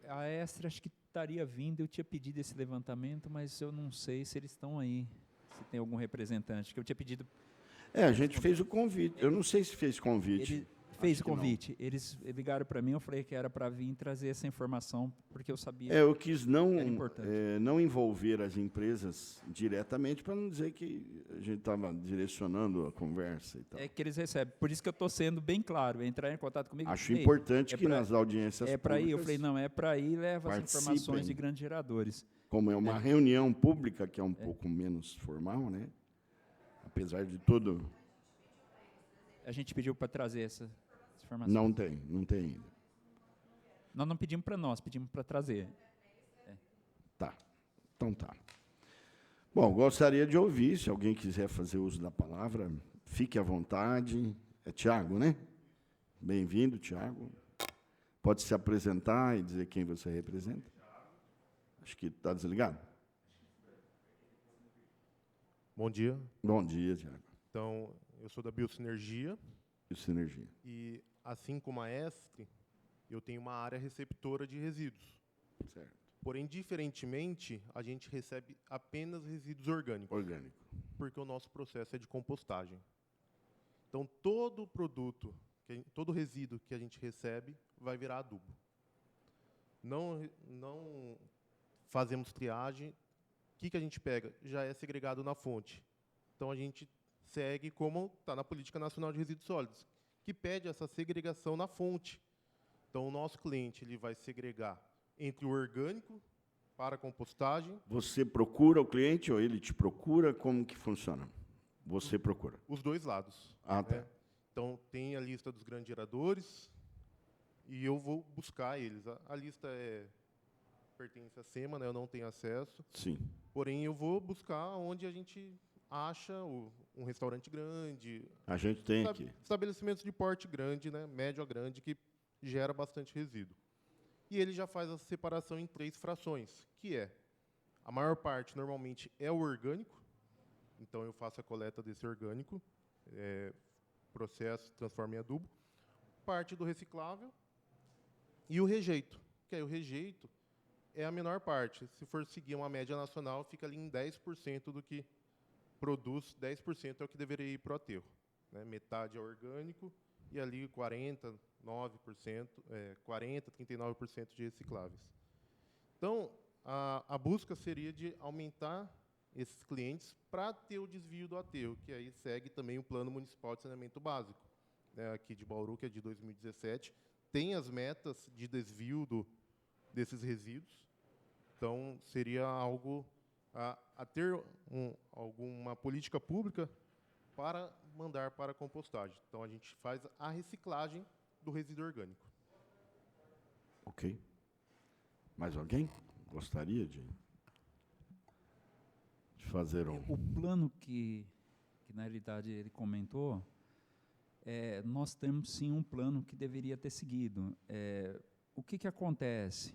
A Extra acho que estaria vindo, eu tinha pedido esse levantamento, mas eu não sei se eles estão aí, se tem algum representante, que eu tinha pedido... A gente fez o convite. Eu não sei se fez convite. Ele fez Acho o que não. convite. Eles ligaram para mim, eu falei que era para vir trazer essa informação, porque eu sabia Eu quis era importante. não envolver as empresas diretamente, para não dizer que a gente estava direcionando a conversa e tal. que eles recebem. Por isso que eu estou sendo bem claro, entrar em contato comigo. Acho Ei, importante que pra- nas audiências É para ir? Eu públicas, falei, não, é para ir, leva as participem. informações de grandes geradores. como é uma reunião pública, que é um pouco menos formal, né? Apesar de tudo, A gente pediu para trazer essa informação. não tem ainda. Nós não pedimos para nós, pedimos para trazer. Tá. Então tá. Bom, gostaria de ouvir, se alguém quiser fazer uso da palavra, fique à vontade. É Tiago, né? Bem-vindo, Tiago. Pode se apresentar e dizer quem você representa? Acho que está desligado. Bom dia. Bom dia, Tiago. Então, eu sou da Biosinergia Isso, energia. e, assim como a ESTRE, eu tenho uma área receptora de resíduos. Certo. Porém, diferentemente, a gente recebe apenas resíduos orgânicos, Orgânico. porque o nosso processo é de compostagem. Então, todo produto, todo resíduo que a gente recebe vai virar adubo. Não fazemos triagem. O que a gente pega? Já é segregado na fonte. Então, a gente segue como está na Política Nacional de Resíduos Sólidos, que pede essa segregação na fonte. Então, o nosso cliente ele vai segregar entre o orgânico para a compostagem. Você procura o cliente ou ele te procura? Como que funciona? Você procura. Os dois lados. Ah, tá. né? Então, tem a lista dos grandes geradores e eu vou buscar eles. A lista pertence à SEMA, né? Eu não tenho acesso. Sim. Porém, eu vou buscar onde a gente acha um restaurante grande, A gente tem aqui. estabelecimentos de porte grande, né, médio a grande, que gera bastante resíduo. E ele já faz a separação em 3 frações, que é, a maior parte, normalmente, é o orgânico, então eu faço a coleta desse orgânico, processo, transformo em adubo, parte do reciclável e o rejeito, que aí o rejeito é a menor parte. Se for seguir uma média nacional, fica ali em 10% do que produz, 10% é o que deveria ir para o aterro, né? Metade é orgânico e ali 39%, 39% de recicláveis. Então, a busca seria de aumentar esses clientes para ter o desvio do aterro, que aí segue também o Plano Municipal de Saneamento Básico, né, aqui de Bauru, que é de 2017, tem as metas de desvio desses resíduos. Então, seria algo a ter alguma política pública para mandar para a compostagem. Então, a gente faz a reciclagem do resíduo orgânico. Ok. Mais alguém gostaria de fazer um... O plano que na realidade ele comentou, nós temos sim um plano que deveria ter seguido. O que acontece?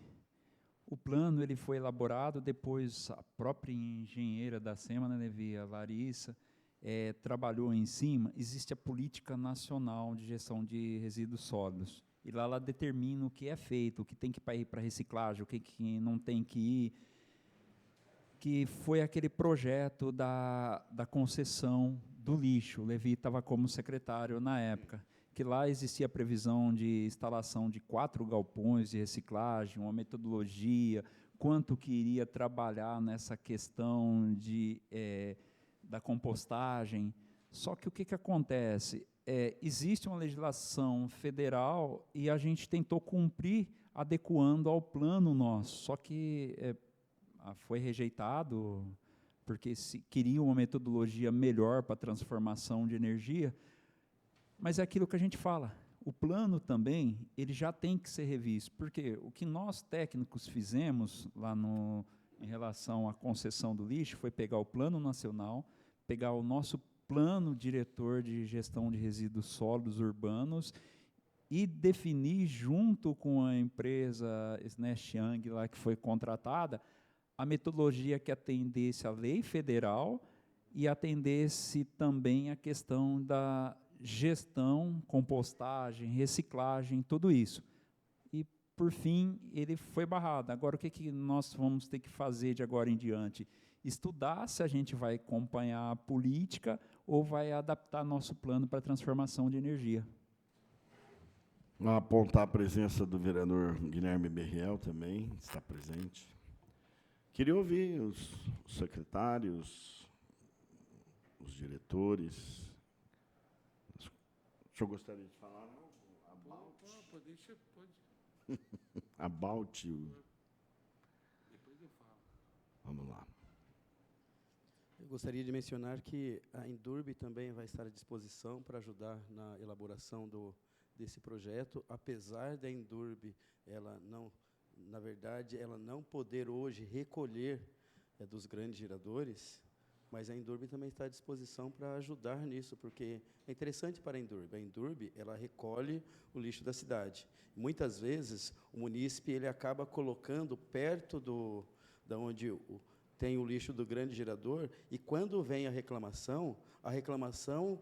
O plano ele foi elaborado, depois a própria engenheira da SEMA, né, Levi, a Larissa, trabalhou em cima. Existe a Política Nacional de Gestão de Resíduos Sólidos, e lá ela determina o que é feito, o que tem que ir para reciclagem, o que não tem que ir, que foi aquele projeto da concessão do lixo. O Levi estava como secretário na época, que lá existia a previsão de instalação de 4 galpões de reciclagem, uma metodologia, quanto que iria trabalhar nessa questão da compostagem. Só que o que acontece? Existe uma legislação federal e a gente tentou cumprir adequando ao plano nosso, só que foi rejeitado, porque se queria uma metodologia melhor para a transformação de energia. Mas é aquilo que a gente fala, o plano também, ele já tem que ser revisto, porque o que nós técnicos fizemos lá em relação à concessão do lixo foi pegar o plano nacional, pegar o nosso plano diretor de gestão de resíduos sólidos urbanos e definir junto com a empresa Xiang, lá que foi contratada, a metodologia que atendesse à lei federal e atendesse também a questão da gestão, compostagem, reciclagem, tudo isso. E, por fim, ele foi barrado. Agora, o que nós vamos ter que fazer de agora em diante? Estudar se a gente vai acompanhar a política ou vai adaptar nosso plano para a transformação de energia. Apontar a presença do vereador Guilherme Berriel também, está presente. Queria ouvir os secretários, os diretores. O senhor gostaria de falar? About you. Depois eu falo. Vamos lá. Eu gostaria de mencionar que a Endurbe também vai estar à disposição para ajudar na elaboração desse projeto, apesar da Endurbe, ela não, na verdade, ela não poder hoje recolher dos grandes geradores, mas a Endurbe também está à disposição para ajudar nisso, porque é interessante para a Endurbe. A Endurbe, ela recolhe o lixo da cidade. Muitas vezes, o munícipe ele acaba colocando perto da onde tem o lixo do grande gerador, e quando vem a reclamação,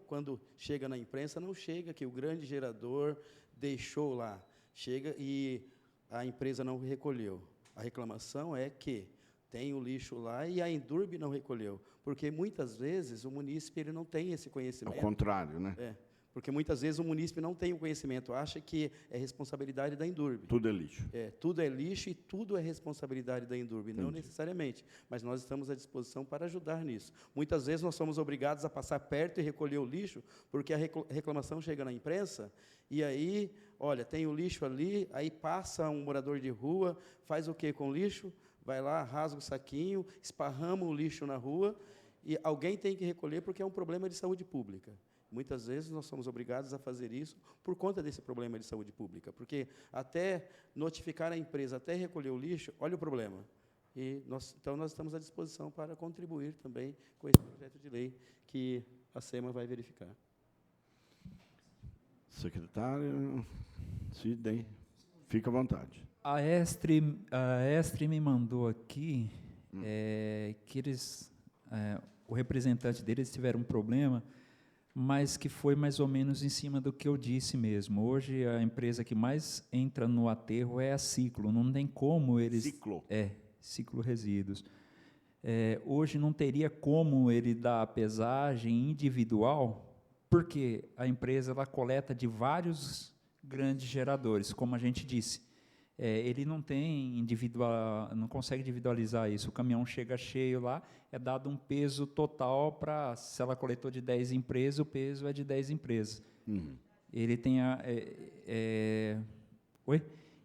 quando chega na imprensa, não chega que o grande gerador deixou lá, chega e a empresa não recolheu. A reclamação é que tem o lixo lá e a Endurbe não recolheu, porque muitas vezes o munícipe ele não tem esse conhecimento. Ao contrário, né? Porque muitas vezes o munícipe não tem o conhecimento, acha que é responsabilidade da Endurbe. Tudo é lixo. Tudo é lixo e tudo é responsabilidade da Endurbe, não necessariamente, mas nós estamos à disposição para ajudar nisso. Muitas vezes nós somos obrigados a passar perto e recolher o lixo, porque a reclamação chega na imprensa, e aí, olha, tem o lixo ali, aí passa um morador de rua, faz o quê com o lixo? Vai lá, rasga o saquinho, esparrama o lixo na rua, e alguém tem que recolher porque é um problema de saúde pública. Muitas vezes nós somos obrigados a fazer isso por conta desse problema de saúde pública, porque até notificar a empresa, até recolher o lixo, olha o problema. Então, nós estamos à disposição para contribuir também com esse projeto de lei que a SEMA vai verificar. Secretário, Sidney, fica à vontade. A Estre me mandou aqui que o representante deles tiveram um problema, mas que foi mais ou menos em cima do que eu disse mesmo. Hoje, a empresa que mais entra no aterro é a Ciclo. Não tem como eles... Ciclo. Ciclo Resíduos. Hoje não teria como ele dar a pesagem individual, porque a empresa ela coleta de vários grandes geradores, como a gente disse. Ele não consegue individualizar isso. O caminhão chega cheio lá, é dado um peso total para, se ela coletou de 10 empresas, o peso é de 10 empresas. Ele tem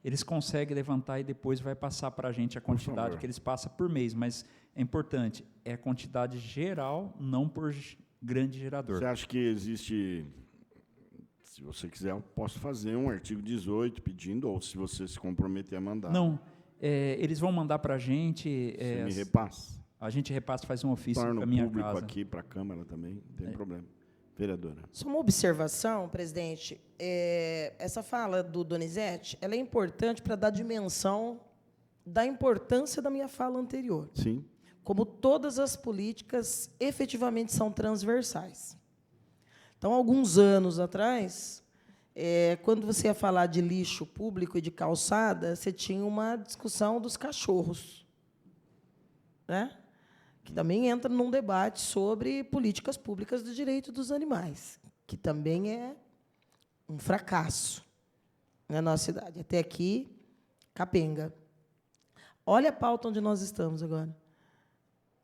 Eles conseguem levantar e depois vai passar para a gente a quantidade que eles passam por mês, mas é importante, é a quantidade geral, não por grande gerador. Você acha que existe, se você quiser, eu posso fazer um artigo 18 pedindo, ou se você se comprometer a mandar. Não, eles vão mandar para a gente... Você me repassa. A gente repassa, faz um ofício Torna para a minha público casa. aqui, para a Câmara também, não tem problema. Vereadora. Só uma observação, presidente. Essa fala do Donizete, ela é importante para dar dimensão da importância da minha fala anterior. Sim. Como todas as políticas efetivamente são transversais. Então, alguns anos atrás, quando você ia falar de lixo público e de calçada, você tinha uma discussão dos cachorros, né? Que também entra num debate sobre políticas públicas do direito dos animais, que também é um fracasso na nossa cidade. Até aqui, capenga. Olha a pauta onde nós estamos agora.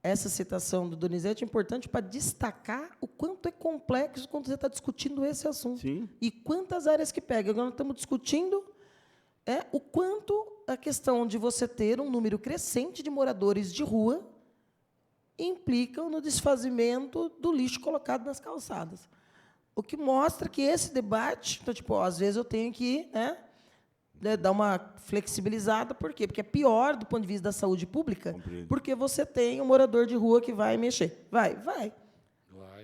Essa citação do Donizete é importante para destacar o quanto é complexo quando você está discutindo esse assunto. Sim. E quantas áreas que pega. Agora nós estamos discutindo o quanto a questão de você ter um número crescente de moradores de rua implicam no desfazimento do lixo colocado nas calçadas. O que mostra que esse debate, então, às vezes eu tenho que dar uma flexibilizada, por quê? Porque é pior do ponto de vista da saúde pública, Compreendo. porque você tem um morador de rua que vai mexer. Vai.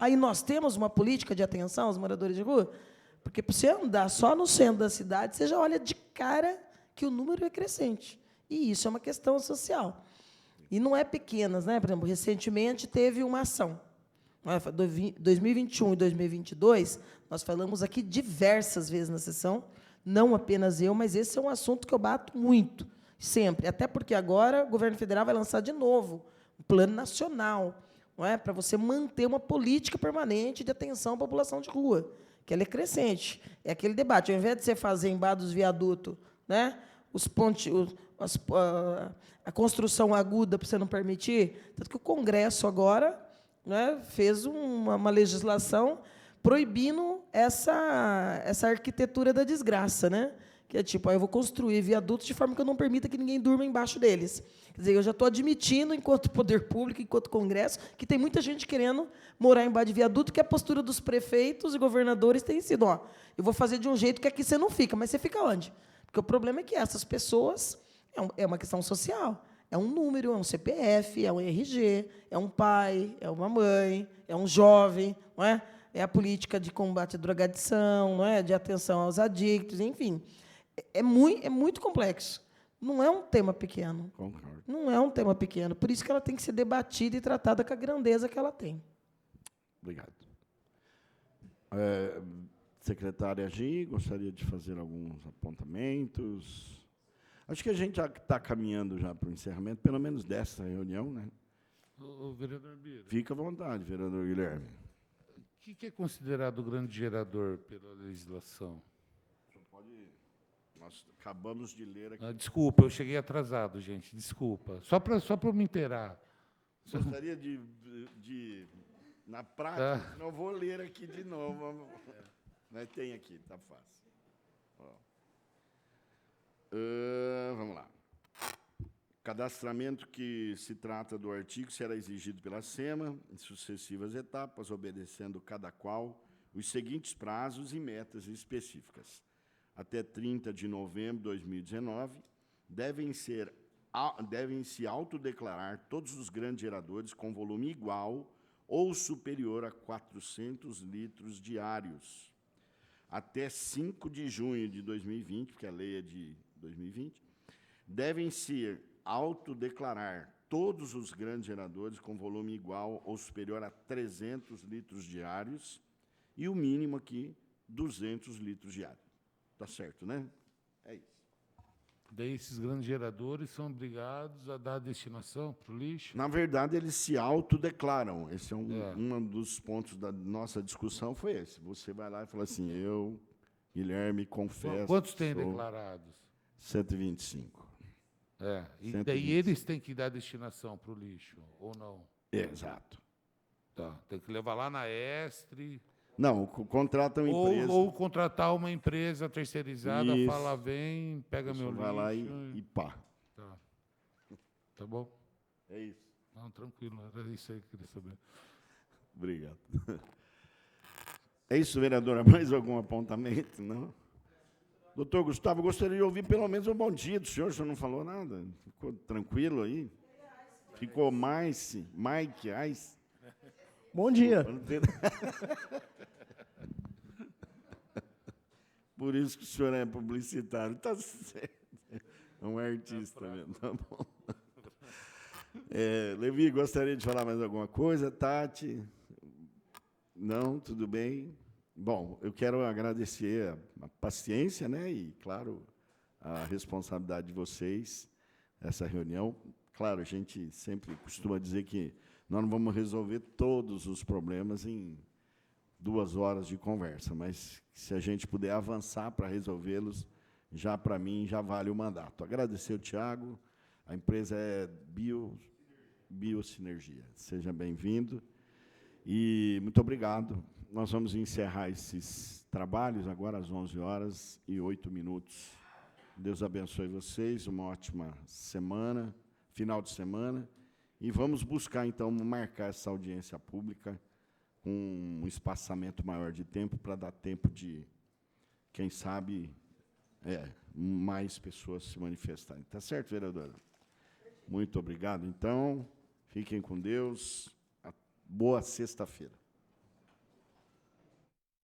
Aí nós temos uma política de atenção aos moradores de rua, porque para você andar só no centro da cidade, você já olha de cara que o número é crescente. E isso é uma questão social. E não é pequenas, né? Por exemplo, recentemente teve uma ação. 2021 e 2022, nós falamos aqui diversas vezes na sessão, não apenas eu, mas esse é um assunto que eu bato muito, sempre. Até porque agora o governo federal vai lançar de novo um plano nacional, para você manter uma política permanente de atenção à população de rua, que ela é crescente. É aquele debate, ao invés de você fazer embaixo dos viadutos, né, a construção aguda para você não permitir, tanto que o Congresso agora, né, fez uma legislação proibindo essa arquitetura da desgraça, né? Que é tipo, eu vou construir viadutos de forma que eu não permita que ninguém durma embaixo deles. Quer dizer, eu já estou admitindo, enquanto poder público, enquanto Congresso, que tem muita gente querendo morar embaixo de viaduto, que a postura dos prefeitos e governadores tem sido, eu vou fazer de um jeito que aqui você não fica, mas você fica onde? Porque o problema é que essas pessoas, é uma questão social, é um número, é um CPF, é um RG, é um pai, é uma mãe, é um jovem, não é? É a política de combate à drogadição, não é? De atenção aos adictos, enfim. É muito complexo. Não é um tema pequeno. Concordo. Não é um tema pequeno. Por isso que ela tem que ser debatida e tratada com a grandeza que ela tem. Obrigado. Secretária Gi, gostaria de fazer alguns apontamentos. Acho que a gente já está caminhando já para o encerramento, pelo menos dessa reunião, né? O vereador Bira, Fica à vontade, vereador Guilherme. o que é considerado grande gerador pela legislação? Nós acabamos de ler aqui. Desculpa, eu cheguei atrasado, gente, desculpa. Só para eu me inteirar. Gostaria de na prática, não vou ler aqui de novo. Mas tem aqui, está fácil. Vamos lá. Cadastramento que se trata do artigo será exigido pela SEMA em sucessivas etapas, obedecendo cada qual os seguintes prazos e metas específicas. Até 30 de novembro de 2019, devem ser devem se autodeclarar todos os grandes geradores com volume igual ou superior a 400 litros diários, até 5 de junho de 2020, porque a lei é de 2020, devem se autodeclarar todos os grandes geradores com volume igual ou superior a 300 litros diários e o mínimo aqui, 200 litros diários. Tá certo, né? É isso. Daí esses grandes geradores são obrigados a dar a destinação para o lixo? Na verdade, eles se autodeclaram. Esse é um dos pontos da nossa discussão, foi esse. Você vai lá e fala assim, eu, Guilherme, confesso... Quantos tem sou declarados? 125. E 125. daí eles têm que dar a destinação para o lixo, ou não? Exato. Tá. Tem que levar lá na Estre... Não, contratam empresa... Ou contratar uma empresa terceirizada, Isso. fala, vem, pega meu lixo... vai lá e pá. Tá. Tá bom? É isso. Não, tranquilo, era isso aí que eu queria saber. Obrigado. É isso, vereadora. Mais algum apontamento? Não? Doutor Gustavo, eu gostaria de ouvir pelo menos um bom dia do senhor. O senhor não falou nada? Ficou tranquilo aí? Ficou Mike Ice? Bom dia. Por isso que o senhor é publicitário. Está certo. É um artista mesmo. Tá bom. Levi, gostaria de falar mais alguma coisa? Tati? Não? Tudo bem? Bom, eu quero agradecer a paciência, né, e, claro, a responsabilidade de vocês, essa reunião. Claro, a gente sempre costuma dizer que nós não vamos resolver todos os problemas em 2 horas de conversa, mas se a gente puder avançar para resolvê-los, já para mim já vale o mandato. Agradecer o Tiago, a empresa é Biosinergia. Seja bem-vindo e muito obrigado. Nós vamos encerrar esses trabalhos agora às 11h08. Deus abençoe vocês, uma ótima semana, final de semana, e vamos buscar, então, marcar essa audiência pública com um espaçamento maior de tempo, para dar tempo de, quem sabe, mais pessoas se manifestarem. Tá certo, vereadora? Muito obrigado. Então, fiquem com Deus. Boa sexta-feira.